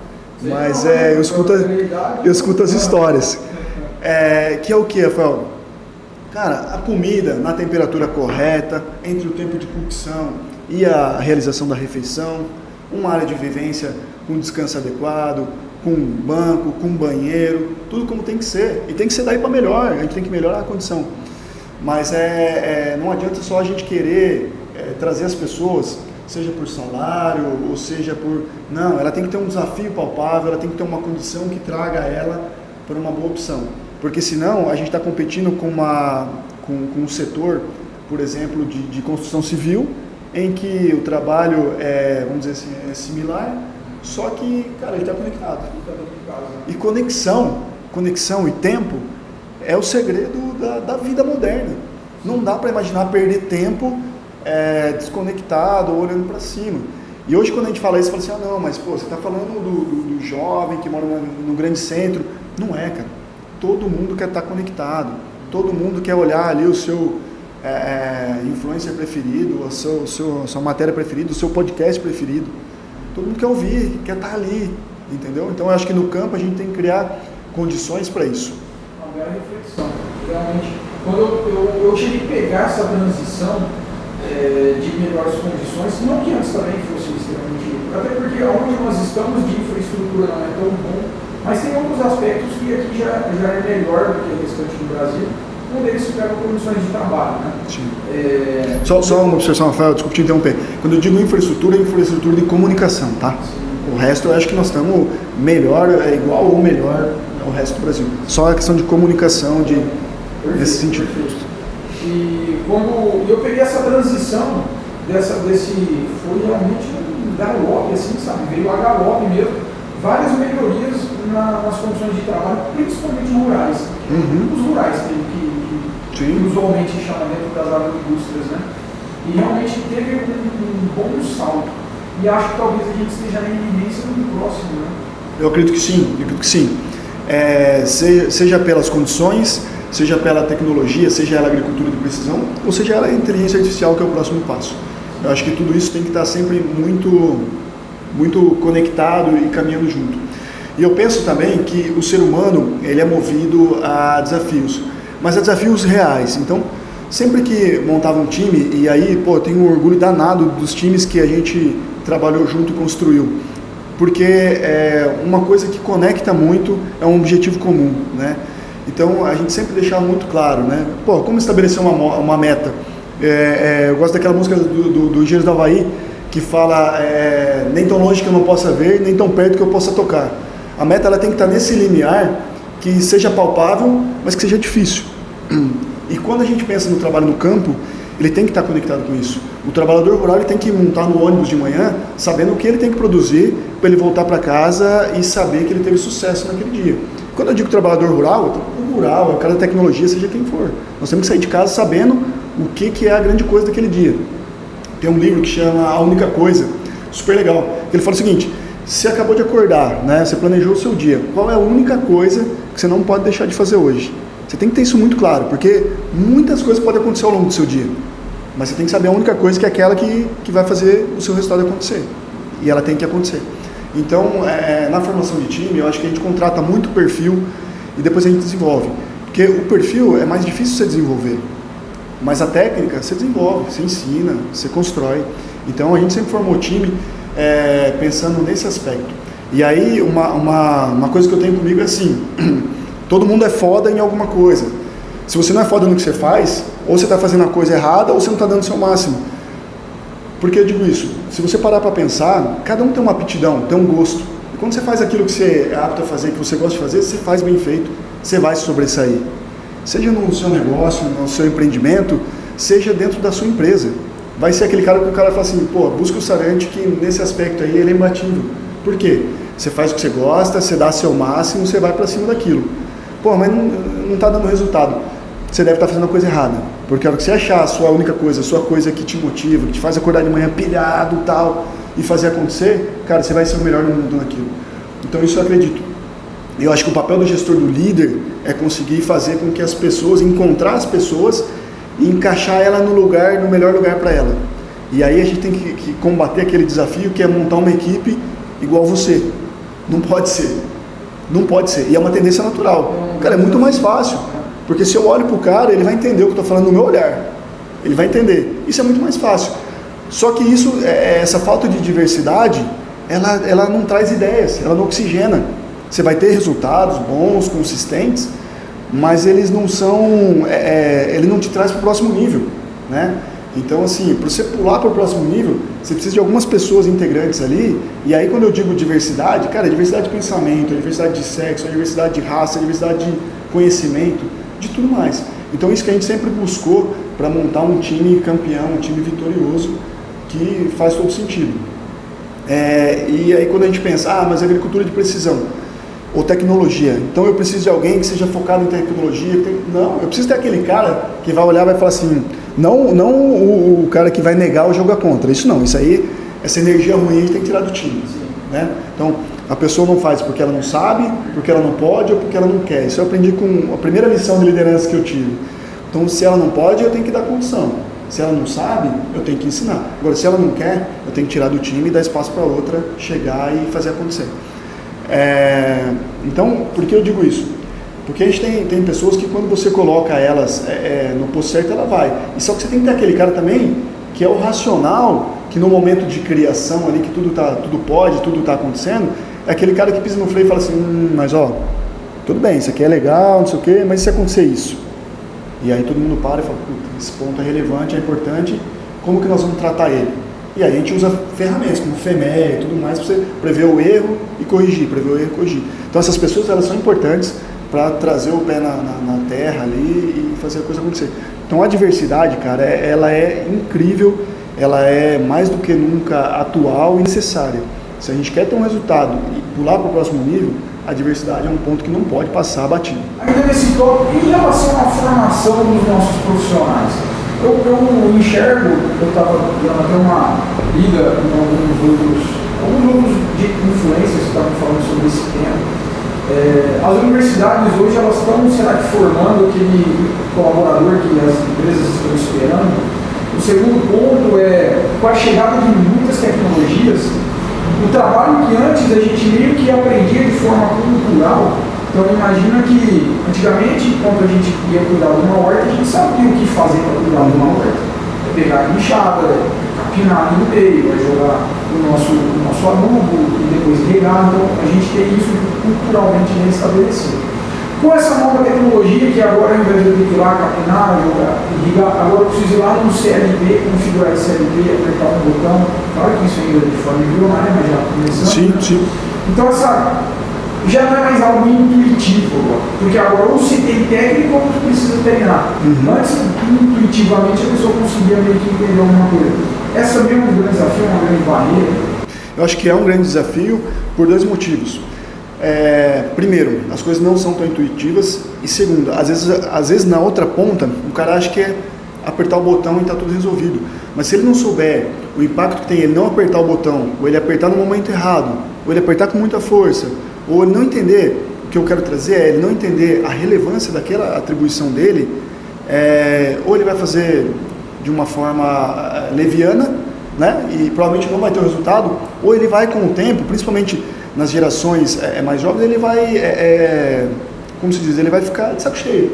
Mas eu escuto as histórias. Que é o que, Rafael? Cara, a comida na temperatura correta, entre o tempo de cocção e a realização da refeição, uma área de vivência com descanso adequado, com banco, com banheiro, tudo como tem que ser. E tem que ser daí para melhor, a gente tem que melhorar a condição. Mas não adianta só a gente querer trazer as pessoas, seja por salário, ou seja por... Não, ela tem que ter um desafio palpável, ela tem que ter uma condição que traga ela para uma boa opção. Porque senão a gente está competindo com um setor, por exemplo, de construção civil, em que o trabalho vamos dizer assim, é similar, só que, cara, ele está conectado. E conexão e tempo é o segredo da vida moderna. Não dá para imaginar perder tempo desconectado ou olhando para cima. E hoje quando a gente fala isso, fala assim, não, mas você está falando do jovem que mora no grande centro. Não é, cara. Todo mundo quer estar conectado. Todo mundo quer olhar ali o seu influencer preferido, a sua matéria preferida, o seu podcast preferido. Todo mundo quer ouvir, quer estar ali, entendeu? Então eu acho que no campo a gente tem que criar condições para isso. Uma bela reflexão. Realmente, quando eu cheguei a pegar essa transição de melhores condições, não que antes também fosse extremamente rico, até porque onde nós estamos de infraestrutura não é tão bom, mas tem outros aspectos que aqui já é melhor do que o restante do Brasil, onde eles tiveram condições de trabalho, né? Sim. Só uma observação, Rafael, desculpe te interromper. Quando eu digo infraestrutura, é infraestrutura de comunicação, tá? Sim. O resto eu acho que nós estamos melhor, igual ou melhor ao resto do Brasil. Só a questão de comunicação, nesse sentido. Perfeito. E quando eu peguei essa transição foi realmente um galope, assim, sabe? Veio a galope mesmo, várias melhorias nas condições de trabalho, principalmente rurais. Os rurais, que usualmente chama dentro das agroindústrias, né? E realmente teve um bom salto. E acho que talvez a gente esteja na iminência do próximo, né? Eu acredito que sim, seja pelas condições, seja pela tecnologia, seja ela agricultura de precisão, ou seja ela a inteligência artificial, que é o próximo passo. Eu acho que tudo isso tem que estar sempre muito conectado e caminhando junto. E eu penso também que o ser humano, ele é movido a desafios, mas a desafios reais. Então, sempre que montava um time, e aí, eu tenho um orgulho danado dos times que a gente trabalhou junto e construiu, porque uma coisa que conecta muito é um objetivo comum, né? Então, a gente sempre deixava muito claro, né? Como estabelecer uma meta? Eu gosto daquela música do Engenheiros do Havaí, que fala nem tão longe que eu não possa ver, nem tão perto que eu possa tocar. A meta ela tem que estar nesse limiar que seja palpável, mas que seja difícil. E quando a gente pensa no trabalho no campo, ele tem que estar conectado com isso. O trabalhador rural ele tem que montar no ônibus de manhã, sabendo o que ele tem que produzir, para ele voltar para casa e saber que ele teve sucesso naquele dia. Quando eu digo trabalhador rural, é o cara da tecnologia, seja quem for. Nós temos que sair de casa sabendo o que é a grande coisa daquele dia. Tem um livro que chama A Única Coisa, super legal. Ele fala o seguinte: você acabou de acordar, né? Você planejou o seu dia. Qual é a única coisa que você não pode deixar de fazer hoje? Você tem que ter isso muito claro, porque muitas coisas podem acontecer ao longo do seu dia. Mas você tem que saber a única coisa que é aquela que vai fazer o seu resultado acontecer. E ela tem que acontecer. Então, na formação de time, eu acho que a gente contrata muito perfil e depois a gente desenvolve. Porque o perfil é mais difícil você desenvolver. Mas a técnica você desenvolve, você ensina, você constrói. Então, a gente sempre formou o time pensando nesse aspecto. E aí, uma coisa que eu tenho comigo é assim: todo mundo é foda em alguma coisa. Se você não é foda no que você faz, ou você está fazendo a coisa errada, ou você não está dando o seu máximo. Por que eu digo isso? Se você parar para pensar, cada um tem uma aptidão, tem um gosto. E quando você faz aquilo que você é apto a fazer, que você gosta de fazer, você faz bem feito, você vai se sobressair. Seja no seu negócio, no seu empreendimento, seja dentro da sua empresa. Vai ser aquele cara que o cara fala assim: busca o Sarante, que nesse aspecto aí ele é imbatível. Por quê? Você faz o que você gosta, você dá seu máximo, você vai para cima daquilo. Mas não está dando resultado. Você deve estar fazendo a coisa errada. Porque a hora que você achar a sua única coisa, a sua coisa que te motiva, que te faz acordar de manhã pilhado e tal, e fazer acontecer, cara, você vai ser o melhor no mundo naquilo. Então isso eu acredito. Eu acho que o papel do gestor, do líder, é conseguir fazer com que as pessoas, encontrar as pessoas e encaixar ela no melhor lugar para ela. E aí a gente tem que combater aquele desafio que é montar uma equipe igual você. Não pode ser. Não pode ser. E é uma tendência natural. Cara, é muito mais fácil. Porque se eu olho para o cara, ele vai entender o que eu estou falando no meu olhar. Ele vai entender. Isso é muito mais fácil. Só que essa falta de diversidade, ela não traz ideias, ela não oxigena. Você vai ter resultados bons, consistentes, mas eles não são... ele não te traz para o próximo nível, né? Então, assim, para você pular para o próximo nível, você precisa de algumas pessoas integrantes ali. E aí, quando eu digo diversidade, cara, diversidade de pensamento, diversidade de sexo, diversidade de raça, diversidade de conhecimento, de tudo mais. Então, isso que a gente sempre buscou para montar um time campeão, um time vitorioso, que faz todo sentido. E aí, quando a gente pensa, mas agricultura de precisão, ou tecnologia, então eu preciso de alguém que seja focado em tecnologia. Não, eu preciso ter aquele cara que vai olhar e vai falar assim, não o cara que vai negar ou jogar contra, isso não, isso aí, essa energia ruim a gente tem que tirar do time, né? Então, a pessoa não faz porque ela não sabe, porque ela não pode ou porque ela não quer. Isso eu aprendi com a primeira lição de liderança que eu tive. Então, se ela não pode, eu tenho que dar condição. Se ela não sabe, eu tenho que ensinar. Agora, se ela não quer, eu tenho que tirar do time e dar espaço para outra chegar e fazer acontecer. Então, por que eu digo isso? Porque a gente tem pessoas que quando você coloca elas no posto certo, ela vai. E só que você tem que ter aquele cara também que é o racional, que no momento de criação ali, que tudo pode, tudo está acontecendo, é aquele cara que pisa no freio e fala assim, mas tudo bem, isso aqui é legal, não sei o quê, mas e se acontecer isso? E aí todo mundo para e fala, esse ponto é relevante, é importante, como que nós vamos tratar ele? E aí a gente usa ferramentas como FEME e tudo mais para você prever o erro e corrigir, prever o erro e corrigir. Então essas pessoas, elas são importantes, para trazer o pé na terra ali e fazer a coisa acontecer. Então a diversidade, cara, ela é incrível, ela é mais do que nunca atual e necessária. Se a gente quer ter um resultado e pular para o próximo nível, a diversidade é um ponto que não pode passar batido. Ainda nesse tópico, em relação à formação dos nossos profissionais, eu enxergo, eu estava dando até uma lida em alguns grupos de influências que estavam falando sobre esse tema. As universidades hoje elas estão, será que formando aquele colaborador que as empresas estão esperando? O segundo ponto é, com a chegada de muitas tecnologias, o trabalho que antes a gente meio que aprendia de forma cultural. Então imagina que antigamente, quando a gente ia cuidar de uma horta, a gente sabia o que fazer para cuidar de uma horta. É pegar a enxada, capinar no meio, é jogar o nosso adubo e depois regar. Então a gente tem isso culturalmente bem estabelecido. Com essa nova tecnologia que agora, ao invés de eu ir lá, capinar, jogar, irrigar, agora eu preciso ir lá no CLP, configurar esse CLP, apertar um botão. Claro que isso ainda é de forma embrionária, mas já começando. Sim, sim. Então essa já não é mais algo intuitivo, porque agora ou se tem técnico ou você precisa treinar. Antes, intuitivamente, a pessoa conseguia meio que entender alguma coisa. Essa mesmo é um grande desafio, uma grande barreira. Eu acho que é um grande desafio por dois motivos. Primeiro, as coisas não são tão intuitivas, e segundo, às vezes na outra ponta, o cara acha que é apertar o botão e está tudo resolvido. Mas se ele não souber o impacto que tem ele não apertar o botão, ou ele apertar no momento errado, ou ele apertar com muita força, ou ele não entender, o que eu quero trazer é ele não entender a relevância daquela atribuição dele, ou ele vai fazer de uma forma leviana, né, e provavelmente não vai ter o resultado, ou ele vai com o tempo, principalmente nas gerações mais jovens, ele vai, como se diz, ele vai ficar de saco cheio.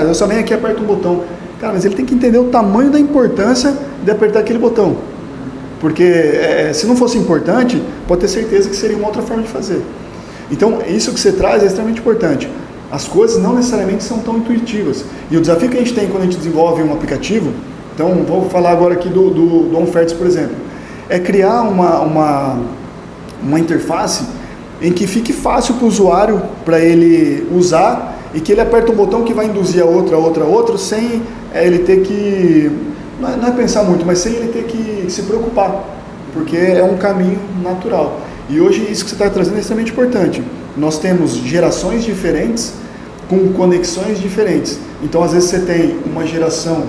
Eu só venho aqui e aperto um botão. Cara, mas ele tem que entender o tamanho da importância de apertar aquele botão. Porque se não fosse importante, pode ter certeza que seria uma outra forma de fazer. Então, isso que você traz é extremamente importante. As coisas não necessariamente são tão intuitivas. E o desafio que a gente tem quando a gente desenvolve um aplicativo, então vou falar agora aqui do OnFerts, por exemplo, é criar uma interface em que fique fácil para o usuário, para ele usar, e que ele aperte um botão que vai induzir a outra, sem ele ter que, não é pensar muito, mas sem ele ter que se preocupar, porque é um caminho natural. E hoje isso que você está trazendo é extremamente importante. Nós temos gerações diferentes, com conexões diferentes. Então, às vezes você tem uma geração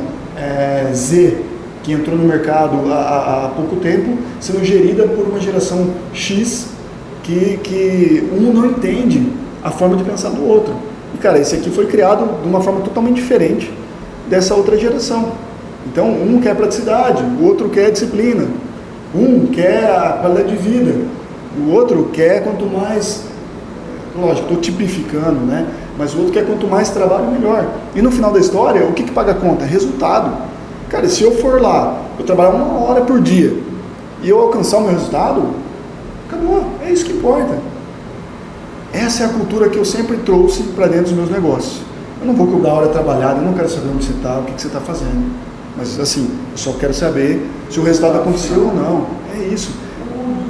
Z, que entrou no mercado há pouco tempo, sendo gerida por uma geração X, que um não entende a forma de pensar do outro. E, cara, esse aqui foi criado de uma forma totalmente diferente dessa outra geração. Então, um quer praticidade, o outro quer disciplina, um quer a qualidade de vida, o outro quer quanto mais, lógico, estou tipificando, né? Mas o outro quer quanto mais trabalho, melhor. E no final da história, o que paga a conta? Resultado. Cara, se eu for lá, eu trabalhar 1 hora por dia e eu alcançar o meu resultado, acabou, é isso que importa. Essa é a cultura que eu sempre trouxe para dentro dos meus negócios. Eu não vou cobrar a hora trabalhada, eu não quero saber onde você está, o que você está fazendo. Mas assim, eu só quero saber se o resultado aconteceu ou não. É isso.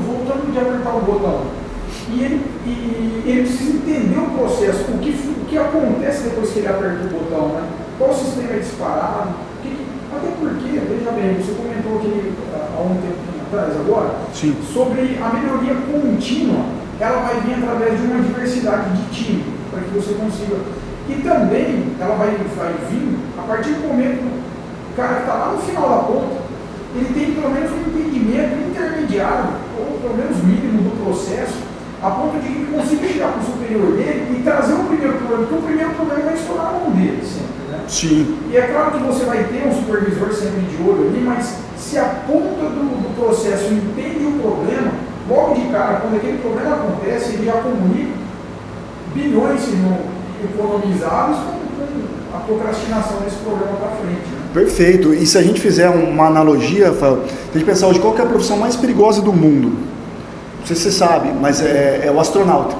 Voltando de apertar o botão, e ele precisa entender o processo, o que acontece depois que ele aperta o botão, né? Qual sistema é disparado, até porque, veja bem, você comentou aqui há um tempo atrás agora, sim, sobre a melhoria contínua, ela vai vir através de uma diversidade de time, para que você consiga, e também ela vai vir a partir do momento o cara que está lá no final da ponta, ele tem pelo menos um entendimento intermediário, ou pelo menos mínimo do processo, a ponto de que ele consiga chegar para o superior dele e trazer o primeiro problema, porque o primeiro problema vai estourar a mão dele sempre, né? Sim. E é claro que você vai ter um supervisor sempre de olho ali, mas se a ponta do processo entende o problema, logo de cara, quando aquele problema acontece, ele já comunica bilhões economizados com a procrastinação desse problema para frente, né? Perfeito. E se a gente fizer uma analogia, Rafael, se a gente pensar hoje qual que é a profissão mais perigosa do mundo, não sei se você sabe, mas é o astronauta.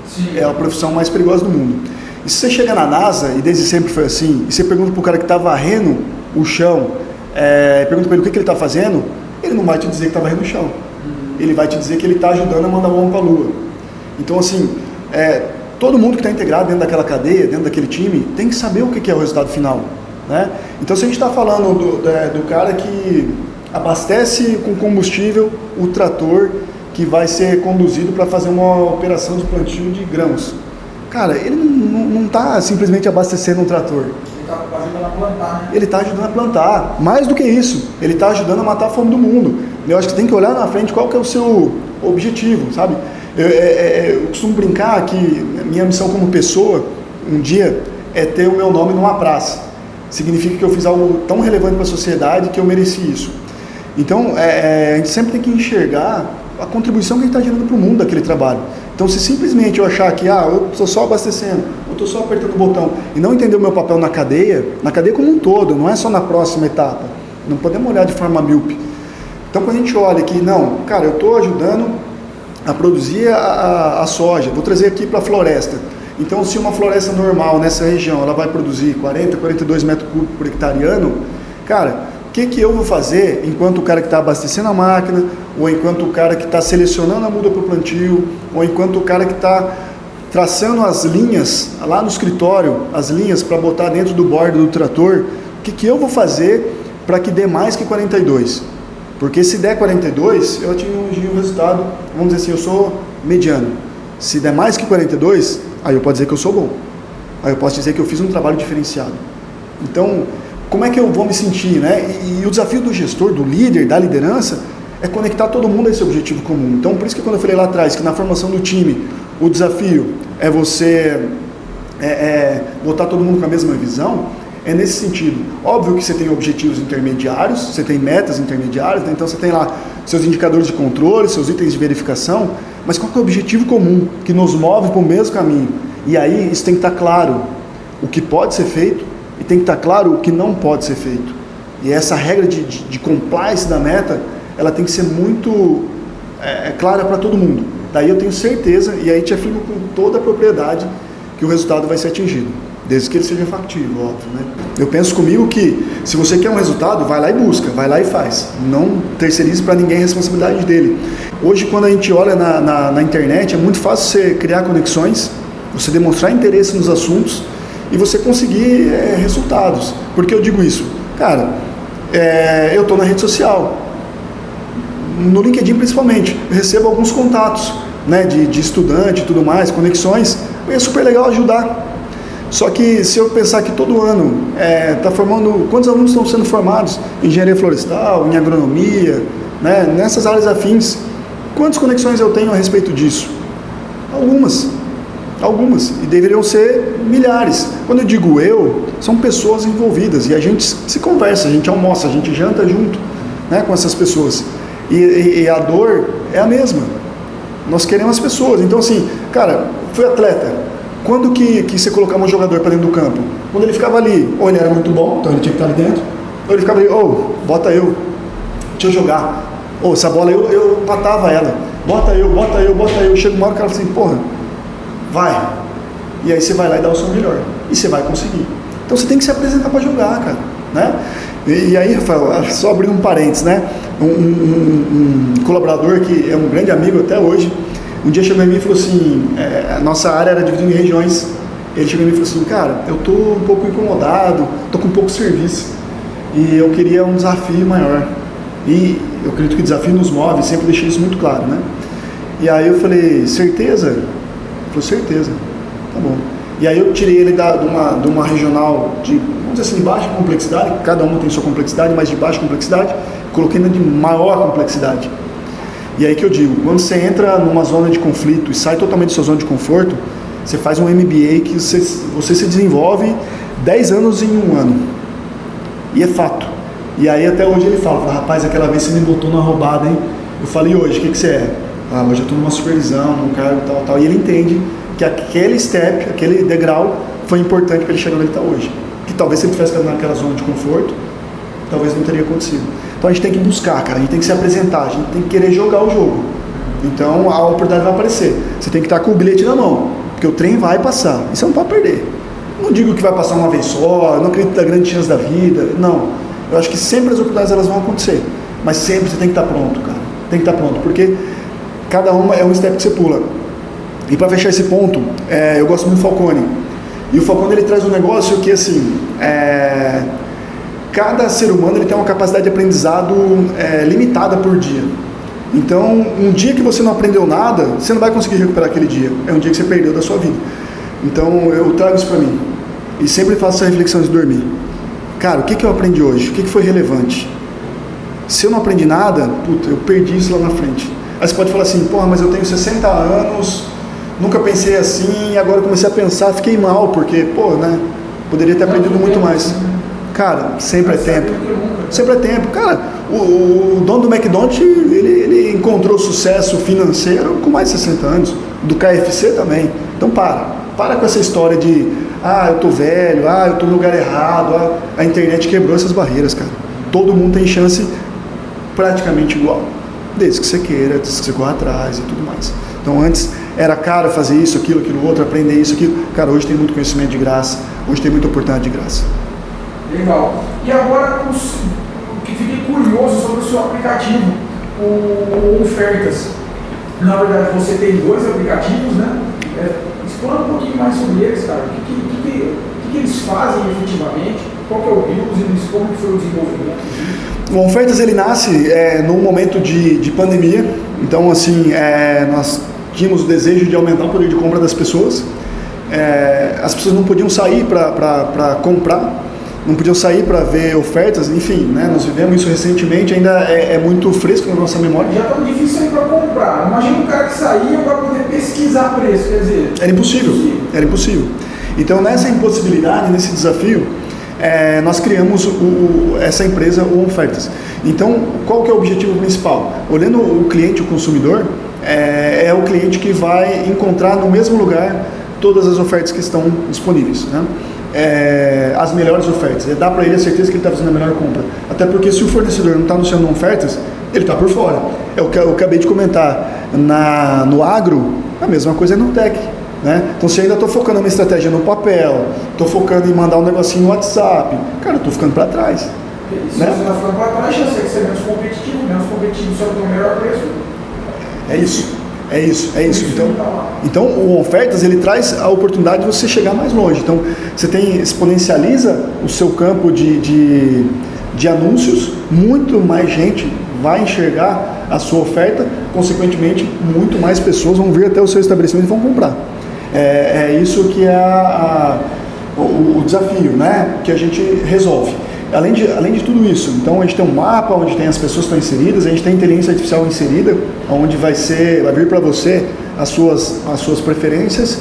Sim. É a profissão mais perigosa do mundo. E se você chega na NASA, e desde sempre foi assim, e você pergunta para o cara que está varrendo o chão, pergunta para ele o que ele está fazendo, ele não vai te dizer que está varrendo o chão. Ele vai te dizer que ele está ajudando a mandar bomba para a Lua. Então, assim, todo mundo que está integrado dentro daquela cadeia, dentro daquele time, tem que saber o que é o resultado final, né? Então, se a gente está falando do cara que abastece com combustível o trator que vai ser conduzido para fazer uma operação de plantio de grãos, cara, ele não está simplesmente abastecendo um trator. Ele está ajudando a plantar, né? Ele está ajudando a plantar. Mais do que isso, ele está ajudando a matar a fome do mundo. Eu acho que você tem que olhar na frente qual que é o seu objetivo, sabe? Eu costumo brincar que minha missão como pessoa, um dia, é ter o meu nome numa praça. Significa que eu fiz algo tão relevante para a sociedade que eu mereci isso. Então, a gente sempre tem que enxergar a contribuição que a gente está gerando para o mundo daquele trabalho. Então, se simplesmente eu achar que eu estou só abastecendo, eu estou só apertando o botão e não entender o meu papel na cadeia como um todo, não é só na próxima etapa, não podemos olhar de forma míope. Então, quando a gente olha que, não, cara, eu estou ajudando a produzir a soja, vou trazer aqui para a floresta. Então, se uma floresta normal nessa região, ela vai produzir 40, 42 metros cúbicos por hectare ano, cara, o que eu vou fazer enquanto o cara que está abastecendo a máquina, ou enquanto o cara que está selecionando a muda para o plantio, ou enquanto o cara que está traçando as linhas lá no escritório, as linhas para botar dentro do bordo do trator, o que eu vou fazer para que dê mais que 42? Porque se der 42, eu atingi o resultado, vamos dizer assim, eu sou mediano. Se der mais que 42, aí eu posso dizer que eu sou bom. Aí eu posso dizer que eu fiz um trabalho diferenciado. Então, como é que eu vou me sentir, né? E o desafio do gestor, do líder, da liderança, é conectar todo mundo a esse objetivo comum. Então, por isso que quando eu falei lá atrás, que na formação do time, o desafio é você botar todo mundo com a mesma visão, é nesse sentido. Óbvio que você tem objetivos intermediários, você tem metas intermediárias, né? Então você tem lá seus indicadores de controle, seus itens de verificação, mas qual que é o objetivo comum que nos move para o mesmo caminho? E aí isso tem que estar claro, o que pode ser feito, e tem que estar claro o que não pode ser feito. E essa regra de compliance da meta, ela tem que ser muito clara para todo mundo. Daí eu tenho certeza, e aí te afirmo com toda a propriedade, que o resultado vai ser atingido. Desde que ele seja factível, óbvio, né? Eu penso comigo que, se você quer um resultado, vai lá e busca, vai lá e faz. Não terceirize para ninguém a responsabilidade dele. Hoje, quando a gente olha na internet, é muito fácil você criar conexões, você demonstrar interesse nos assuntos, e você conseguir resultados. Por que eu digo isso? Cara, eu estou na rede social, no LinkedIn principalmente, eu recebo alguns contatos, né, de estudante e tudo mais, conexões, e é super legal ajudar. Só que se eu pensar que todo ano está formando, quantos alunos estão sendo formados em engenharia florestal, em agronomia, né, nessas áreas afins, quantas conexões eu tenho a respeito disso? Algumas, e deveriam ser milhares. Quando eu digo são pessoas envolvidas, e a gente se conversa, a gente almoça, a gente janta junto, né, com essas pessoas, e a dor é a mesma, nós queremos as pessoas. Então assim, cara, fui atleta, quando que você colocava um jogador para dentro do campo? Quando ele ficava ali, ou ele era muito bom, então ele tinha que estar ali dentro, ou ele ficava ali, bota eu, deixa eu jogar, essa bola eu matava ela, bota eu, chega uma hora que ela fala assim, porra, vai, e aí você vai lá e dá o seu melhor, e você vai conseguir. Então você tem que se apresentar para jogar, cara, né? E aí, Rafael, só abrindo um parênteses, né? Um colaborador que é um grande amigo até hoje, um dia chegou em mim e falou assim, a nossa área era dividida em regiões, ele chegou em mim e falou assim, cara, eu tô um pouco incomodado, tô com pouco serviço, e eu queria um desafio maior, e eu acredito que o desafio nos move, sempre deixei isso muito claro, né? E aí eu falei, certeza? Ele falou, certeza, tá bom. E aí eu tirei ele de uma regional de, vamos dizer assim, de baixa complexidade, cada uma tem sua complexidade, mas de baixa complexidade, coloquei na de maior complexidade. E aí que eu digo, quando você entra numa zona de conflito e sai totalmente da sua zona de conforto, você faz um MBA que você se desenvolve 10 anos em um ano. E é fato. E aí até hoje ele fala, rapaz, aquela vez você me botou na roubada, hein? Eu falei, hoje, o que você é? Hoje eu estou numa supervisão, num cargo tal. E ele entende que aquele step, aquele degrau, foi importante para ele chegar onde ele está hoje. Que talvez se ele tivesse ficado naquela zona de conforto, talvez não teria acontecido. Então a gente tem que buscar, cara, a gente tem que se apresentar, a gente tem que querer jogar o jogo. Então a oportunidade vai aparecer. Você tem que estar com o bilhete na mão, porque o trem vai passar, e você não pode perder. Não digo que vai passar uma vez só, não acredito na grande chance da vida, não. Eu acho que sempre as oportunidades elas vão acontecer, mas sempre você tem que estar pronto, cara. Tem que estar pronto, porque cada uma é um step que você pula. E para fechar esse ponto, eu gosto muito do Falcone. E o Falcone ele traz um negócio que assim, cada ser humano ele tem uma capacidade de aprendizado limitada por dia. Então, um dia que você não aprendeu nada, você não vai conseguir recuperar aquele dia. É um dia que você perdeu da sua vida. Então, eu trago isso para mim. E sempre faço essa reflexão de dormir. Cara, o que eu aprendi hoje? O que foi relevante? Se eu não aprendi nada, puta, eu perdi isso lá na frente. Aí você pode falar assim, porra, mas eu tenho 60 anos, nunca pensei assim, agora comecei a pensar, fiquei mal, porque, pô, né, poderia ter aprendido muito mais. Cara, sempre é tempo. Sempre é tempo. Cara, o dono do McDonald's, ele encontrou sucesso financeiro com mais de 60 anos. Do KFC também. Então para com essa história de, eu tô velho, eu tô no lugar errado, a internet quebrou essas barreiras, cara. Todo mundo tem chance praticamente igual. Desde que você queira, desde que você corra atrás e tudo mais. Então antes era caro fazer isso, aquilo outro, aprender isso, aquilo. Cara, hoje tem muito conhecimento de graça, hoje tem muita oportunidade de graça. Legal. E agora, o que fiquei curioso sobre o seu aplicativo, o Ofertas. Na verdade, você tem 2 aplicativos, né? Explana um pouquinho mais sobre eles, cara. O que eles fazem efetivamente? Qual que é o business? Como que foi o desenvolvimento? O Ofertas ele nasce num momento de pandemia. Então, assim, nós tínhamos o desejo de aumentar o poder de compra das pessoas. As pessoas não podiam sair para comprar, não podiam sair para ver ofertas, enfim, né? Nós vivemos isso recentemente, ainda é muito fresco na nossa memória. Já está difícil sair para comprar. Imagina um cara que saía para poder pesquisar preço, quer dizer... Era impossível. Então, nessa impossibilidade, nesse desafio, nós criamos essa empresa, o Ofertas. Então, qual que é o objetivo principal? Olhando o cliente, o consumidor, é o cliente que vai encontrar no mesmo lugar todas as ofertas que estão disponíveis, né? As melhores ofertas, dá para ele a certeza que ele está fazendo a melhor compra, até porque se o fornecedor não está anunciando ofertas, ele está por fora. É o que eu acabei de comentar, no agro, a mesma coisa é no tech, né? Então se eu ainda estou focando uma estratégia no papel, estou focando em mandar um negocinho no WhatsApp, cara, eu estou ficando para trás. Se você está ficando para trás, já sei que você é menos competitivo, só tem o melhor preço. É isso. Então o Ofertas ele traz a oportunidade de você chegar mais longe. Então você exponencializa o seu campo de anúncios, muito mais gente vai enxergar a sua oferta, consequentemente muito mais pessoas vão vir até o seu estabelecimento e vão comprar. Isso que é o desafio, né, que a gente resolve. Além de tudo isso, então a gente tem um mapa onde tem as pessoas que estão inseridas, a gente tem inteligência artificial inserida, onde vai vir para você as suas preferências,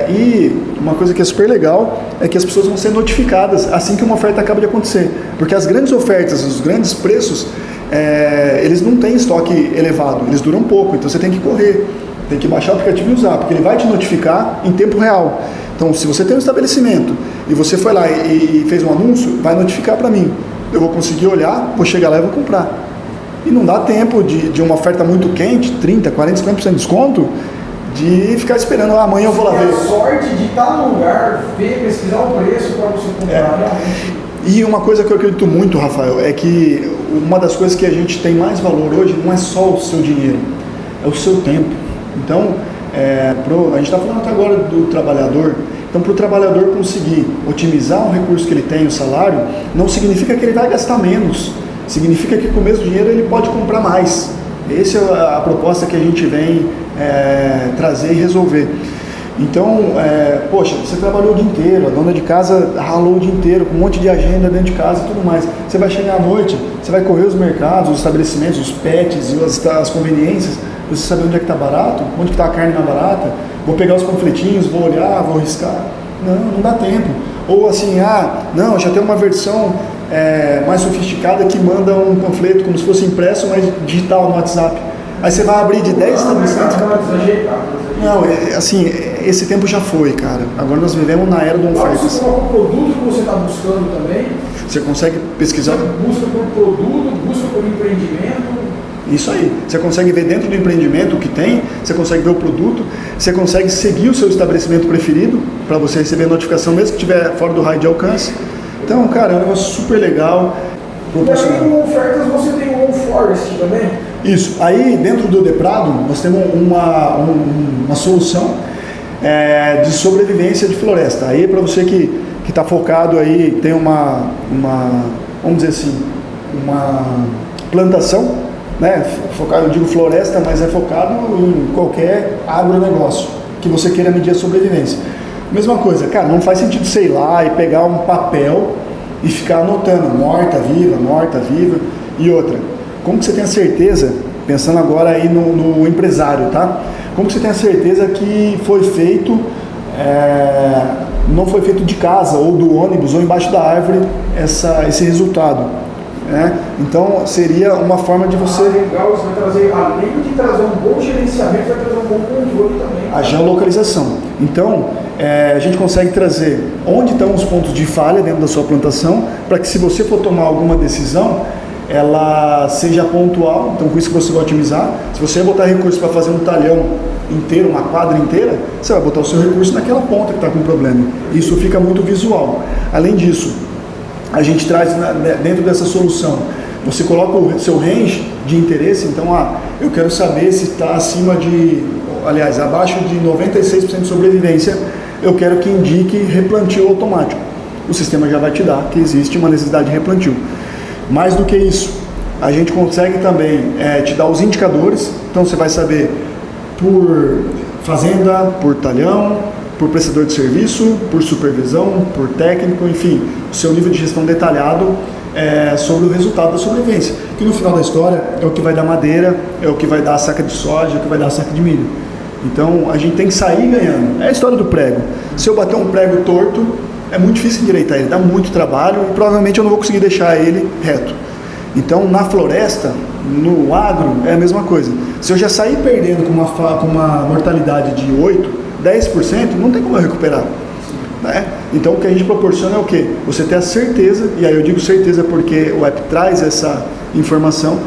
e uma coisa que é super legal é que as pessoas vão ser notificadas assim que uma oferta acaba de acontecer, porque as grandes ofertas, os grandes preços, eles não têm estoque elevado, eles duram pouco, então você tem que correr, tem que baixar o aplicativo e usar, porque ele vai te notificar em tempo real. Então, se você tem um estabelecimento e você foi lá e fez um anúncio, vai notificar para mim. Eu vou conseguir olhar, vou chegar lá e vou comprar. E não dá tempo de uma oferta muito quente, 30%, 40%, 50% de desconto, de ficar esperando, amanhã eu vou lá ver. A sorte de estar no lugar, pesquisar o preço para você comprar realmente. E uma coisa que eu acredito muito, Rafael, é que uma das coisas que a gente tem mais valor hoje não é só o seu dinheiro, é o seu tempo. Então, a gente está falando até agora do trabalhador. Então, para o trabalhador conseguir otimizar o recurso que ele tem, o salário, não significa que ele vai gastar menos, significa que com o mesmo dinheiro ele pode comprar mais. Essa é a proposta que a gente vem trazer e resolver. Então, poxa, você trabalhou o dia inteiro, a dona de casa ralou o dia inteiro, com um monte de agenda dentro de casa e tudo mais. Você vai chegar à noite, você vai correr os mercados, os estabelecimentos, os pets e as conveniências, para você saber onde é que está barato, onde que está a carne mais barata, vou pegar os panfletinhos, vou olhar, vou riscar. Não dá tempo. Ou assim, não, já tem uma versão mais sofisticada que manda um panfleto como se fosse impresso, mas digital no WhatsApp. Aí você vai abrir de 10 estabelecimentos. Não, assim, esse tempo já foi, cara. Agora nós vivemos na era do ofertas. Você coloca o produto que você está buscando também. Você consegue pesquisar. Você busca por produto, busca por empreendimento. Isso aí. Você consegue ver dentro do empreendimento o que tem, você consegue ver o produto, você consegue seguir o seu estabelecimento preferido para você receber a notificação mesmo que estiver fora do raio de alcance. Então, cara, é um negócio super legal. E aí no Ofertas você tem o Forest também. Isso. Aí, dentro do Deprado, nós temos uma solução de sobrevivência de floresta. Aí, para você que está focado aí, tem vamos dizer assim, uma plantação, né? Focado, eu digo floresta, mas é focado em qualquer agronegócio que você queira medir a sobrevivência. Mesma coisa, cara, não faz sentido, sei lá, e pegar um papel e ficar anotando morta, viva, e outra. Como que você tem a certeza, pensando agora aí no empresário, tá? Como que você tem a certeza que foi feito, não foi feito de casa, ou do ônibus, ou embaixo da árvore, esse resultado? Então, seria uma forma de você... legal, você vai trazer, além de trazer um bom gerenciamento, vai trazer um bom controle também. A geolocalização. Então, a gente consegue trazer onde estão os pontos de falha dentro da sua plantação, para que se você for tomar alguma decisão, ela seja pontual. Então, com isso que você vai otimizar. Se você botar recurso para fazer um talhão inteiro, uma quadra inteira, você vai botar o seu recurso naquela ponta que está com problema. Isso fica muito visual. Além disso, a gente traz dentro dessa solução, você coloca o seu range de interesse. Então, eu quero saber se está acima abaixo de 96% de sobrevivência, eu quero que indique replantio automático. O sistema já vai te dar que existe uma necessidade de replantio. Mais do que isso, a gente consegue também te dar os indicadores. Então, você vai saber por fazenda, por talhão, por prestador de serviço, por supervisão, por técnico, enfim, o seu nível de gestão detalhado sobre o resultado da sobrevivência, que no final da história é o que vai dar madeira, é o que vai dar a saca de soja, é o que vai dar a saca de milho. Então, a gente tem que sair ganhando. É a história do prego. Se eu bater um prego torto, é muito difícil endireitar ele, dá muito trabalho e provavelmente eu não vou conseguir deixar ele reto. Então, na floresta, no agro, é a mesma coisa. Se eu já sair perdendo com uma mortalidade de 8%, 10%, não tem como eu recuperar. Né? Então, o que a gente proporciona é o quê? Você ter a certeza, e aí eu digo certeza porque o app traz essa informação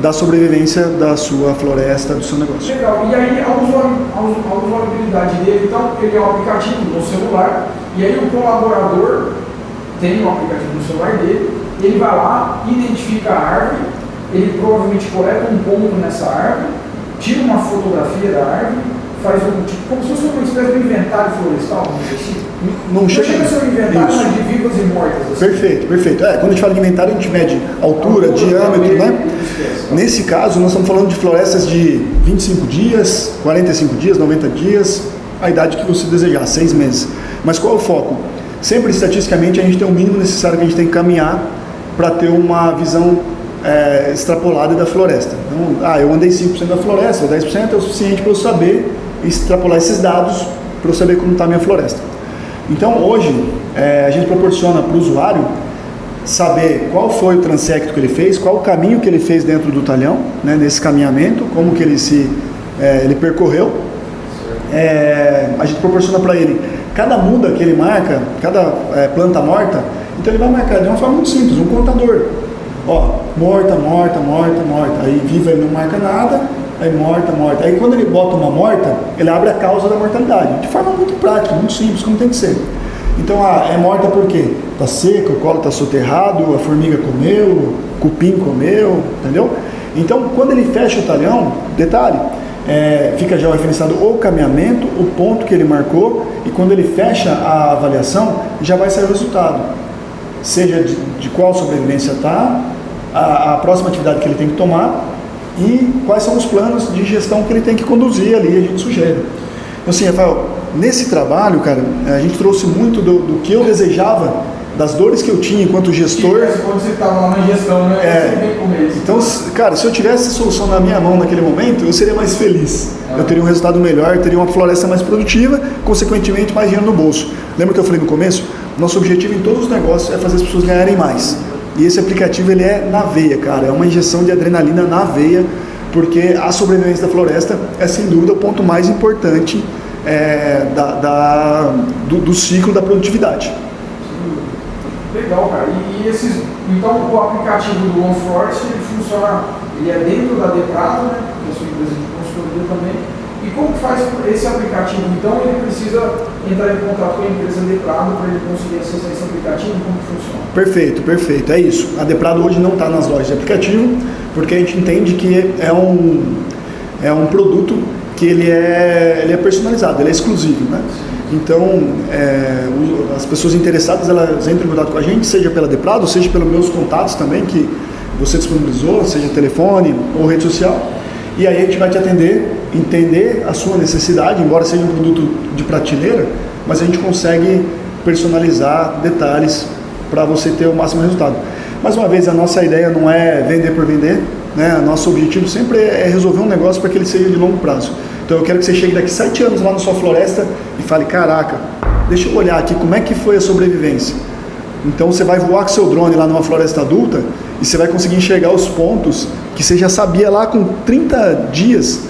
da sobrevivência da sua floresta, do seu negócio. Legal. E aí, a usabilidade dele, então, ele é um aplicativo no celular, e aí o colaborador tem o aplicativo no celular dele, ele vai lá, identifica a árvore, ele provavelmente coleta um ponto nessa árvore, tira uma fotografia da árvore, faz como se fosse uma espécie de inventário florestal, não chega a ser um inventário de vivas e mortas. Assim. Perfeito. Quando a gente fala de inventário, a gente mede altura, diâmetro, né? Nesse caso, nós estamos falando de florestas de 25 dias, 45 dias, 90 dias, a idade que você desejar, 6 meses. Mas qual é o foco? Sempre, estatisticamente, a gente tem o mínimo necessário que a gente tem que caminhar para ter uma visão extrapolada da floresta. Então, eu andei 5% da floresta, 10% é o suficiente para eu saber extrapolar esses dados para eu saber como está a minha floresta. Então, hoje, a gente proporciona para o usuário saber qual foi o transecto que ele fez, qual o caminho que ele fez dentro do talhão, né, nesse caminhamento, como que ele percorreu. A gente proporciona para ele cada muda que ele marca, cada planta morta, então ele vai marcar de uma forma muito simples, um contador. Morta, aí viva ele não marca nada, aí morta. Aí quando ele bota uma morta, ele abre a causa da mortalidade, de forma muito prática, muito simples, como tem que ser. Então, é morta por quê? Está seca, o colo está soterrado, a formiga comeu, o cupim comeu, entendeu? Então, quando ele fecha o talhão, detalhe, fica já referenciado o caminhamento, o ponto que ele marcou, e quando ele fecha a avaliação, já vai sair o resultado. Seja de qual sobrevivência está, a próxima atividade que ele tem que tomar e quais são os planos de gestão que ele tem que conduzir ali, a gente sugere. Então, assim, Rafael, nesse trabalho, cara, a gente trouxe muito do que eu desejava, das dores que eu tinha enquanto gestor. Quando você estava lá na gestão, né? Então, cara, se eu tivesse a solução na minha mão naquele momento, eu seria mais feliz. Eu teria um resultado melhor, eu teria uma floresta mais produtiva, consequentemente mais dinheiro no bolso. Lembra que eu falei no começo? Nosso objetivo em todos os negócios é fazer as pessoas ganharem mais. E esse aplicativo, ele é na veia, cara. É uma injeção de adrenalina na veia, porque a sobrevivência da floresta é, sem dúvida, o ponto mais importante do ciclo da produtividade. Legal, cara. Então, o aplicativo do OneFlorest, ele funciona, ele é dentro da Deprado, né? Que é a sua empresa de consultoria também. E como que faz esse aplicativo? Então ele precisa entrar em contato com a empresa Deprado para ele conseguir acessar esse aplicativo? Como que funciona? Perfeito, perfeito, é isso. A Deprado hoje não está nas lojas de aplicativo, porque a gente entende que é um produto que ele é personalizado, ele é exclusivo, né? Então, as pessoas interessadas, elas entram em contato com a gente, seja pela Deprado, seja pelos meus contatos também, que você disponibilizou, seja telefone ou rede social, e aí a gente vai te atender, entender a sua necessidade, embora seja um produto de prateleira, mas a gente consegue personalizar detalhes para você ter o máximo resultado. Mais uma vez, a nossa ideia não é vender por vender, né? Nosso objetivo sempre é resolver um negócio para que ele seja de longo prazo. Então eu quero que você chegue daqui 7 anos lá na sua floresta e fale, caraca, deixa eu olhar aqui como é que foi a sobrevivência. Então você vai voar com seu drone lá numa floresta adulta e você vai conseguir enxergar os pontos que você já sabia lá com 30 dias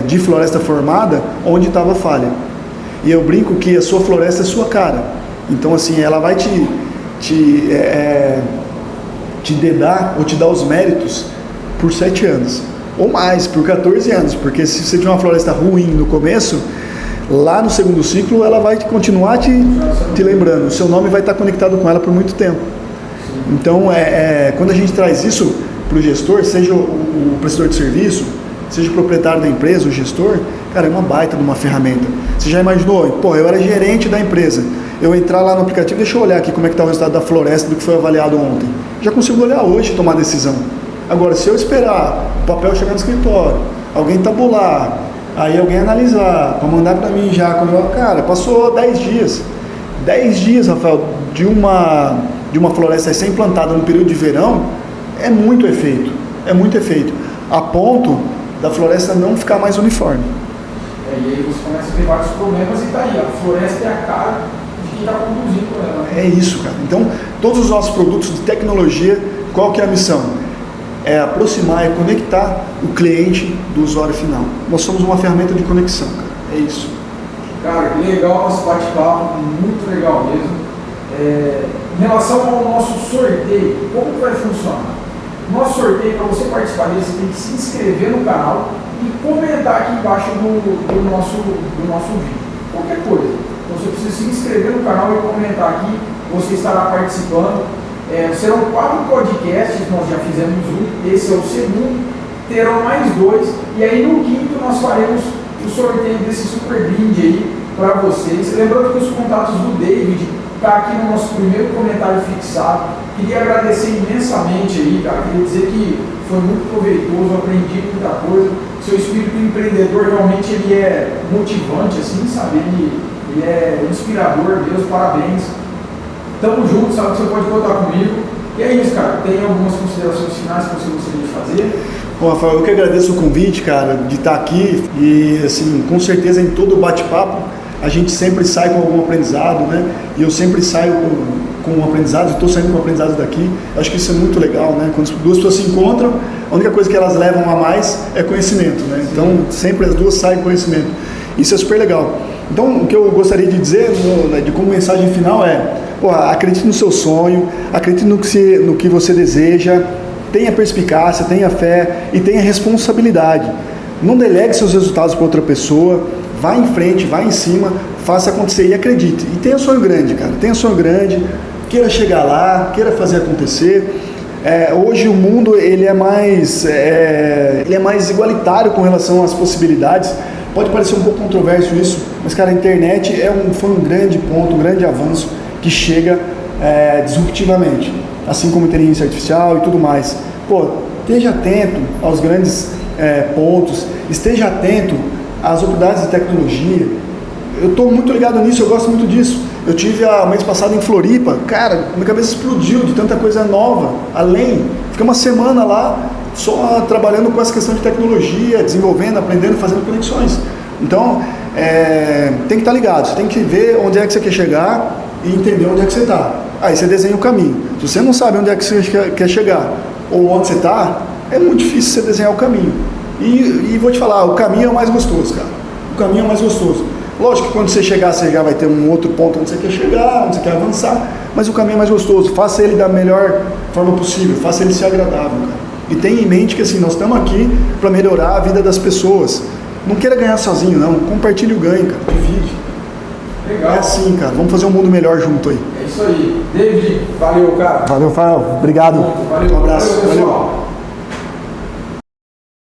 de floresta formada onde estava falha. E eu brinco que a sua floresta é sua cara. Então assim, ela vai te dedar ou te dar os méritos por 7 anos. Ou mais, por 14 anos. Porque se você tiver uma floresta ruim no começo, lá no segundo ciclo ela vai continuar te lembrando. O seu nome vai estar conectado com ela por muito tempo. Então, quando a gente traz isso para o gestor, seja o prestador de serviço, seja o proprietário da empresa, o gestor, cara, é uma baita de uma ferramenta. Você já imaginou? Pô, eu era gerente da empresa. Eu entrar lá no aplicativo, deixa eu olhar aqui como é que está o resultado da floresta do que foi avaliado ontem. Já consigo olhar hoje e tomar decisão. Agora, se eu esperar o papel chegar no escritório, alguém tabular, aí alguém analisar, para mandar para mim já, cara, passou 10 dias. 10 dias, Rafael, de uma floresta ser implantada no período de verão, é muito efeito. É muito efeito. A ponto da floresta não ficar mais uniforme. E aí você começa a ter vários problemas e tá aí, a floresta é a cara de quem está conduzindo ela. É isso, cara. Então, todos os nossos produtos de tecnologia, qual que é a missão? É aproximar e conectar o cliente do usuário final. Nós somos uma ferramenta de conexão, cara. É isso. Cara, que legal esse bate-papo, muito legal mesmo. Em relação ao nosso sorteio, como que vai funcionar? Nosso sorteio, para você participar dele, você tem que se inscrever no canal e comentar aqui embaixo do nosso vídeo. Qualquer coisa. Então você precisa se inscrever no canal e comentar aqui, você estará participando. Serão 4 podcasts, nós já fizemos um, esse é o segundo, terão mais 2, e aí no quinto nós faremos o sorteio desse super brinde aí para vocês. Lembrando que os contatos do David está aqui no nosso primeiro comentário fixado. Queria agradecer imensamente aí, cara, queria dizer que foi muito proveitoso, aprendi muita coisa. Seu espírito empreendedor realmente ele é motivante, assim, sabe? Ele é inspirador, Deus, parabéns. Tamo junto, sabe que você pode contar comigo. E é isso, cara. Tem algumas considerações finais que você gostaria de fazer? Bom, Rafael, eu que agradeço o convite, cara, de estar aqui. E, assim, com certeza em todo o bate-papo, a gente sempre sai com algum aprendizado, né? E eu sempre saio com aprendizados, estou saindo com aprendizados daqui. Acho que isso é muito legal, né? Quando as duas pessoas se encontram, a única coisa que elas levam a mais é conhecimento, né? Então, sempre as duas saem com conhecimento. Isso é super legal. Então, o que eu gostaria de dizer, de como mensagem final acredite no seu sonho, acredite no que você deseja, tenha perspicácia, tenha fé e tenha responsabilidade. Não delegue seus resultados para outra pessoa, vá em frente, vá em cima, faça acontecer e acredite. E tenha sonho grande, cara, tenha sonho grande, queira chegar lá, queira fazer acontecer. Hoje o mundo ele é mais igualitário com relação às possibilidades. Pode parecer um pouco controverso isso, mas cara, a internet foi um grande ponto, um grande avanço que chega disruptivamente, assim como a inteligência artificial e tudo mais. Esteja atento aos grandes pontos, esteja atento às oportunidades de tecnologia. Eu estou muito ligado nisso, eu gosto muito disso. Eu tive mês passado em Floripa, cara, minha cabeça explodiu de tanta coisa nova, fiquei uma semana lá, só trabalhando com essa questão de tecnologia, desenvolvendo, aprendendo, fazendo conexões. Então, tem que estar ligado, você tem que ver onde é que você quer chegar e entender onde é que você está. Aí você desenha o caminho. Se você não sabe onde é que você quer chegar ou onde você está, é muito difícil você desenhar o caminho. E vou te falar, o caminho é o mais gostoso, cara. O caminho é o mais gostoso. Lógico que quando você chegar, você já vai ter um outro ponto onde você quer chegar, onde você quer avançar, mas o caminho é mais gostoso. Faça ele da melhor forma possível, faça ele ser agradável, cara. E tenha em mente que assim, nós estamos aqui para melhorar a vida das pessoas. Não queira ganhar sozinho, não. Compartilhe o ganho, cara. Divide. Legal. É assim, cara. Vamos fazer um mundo melhor junto aí. É isso aí. David, valeu, cara. Valeu, Fael. Obrigado. Valeu, Um abraço. valeu, pessoal.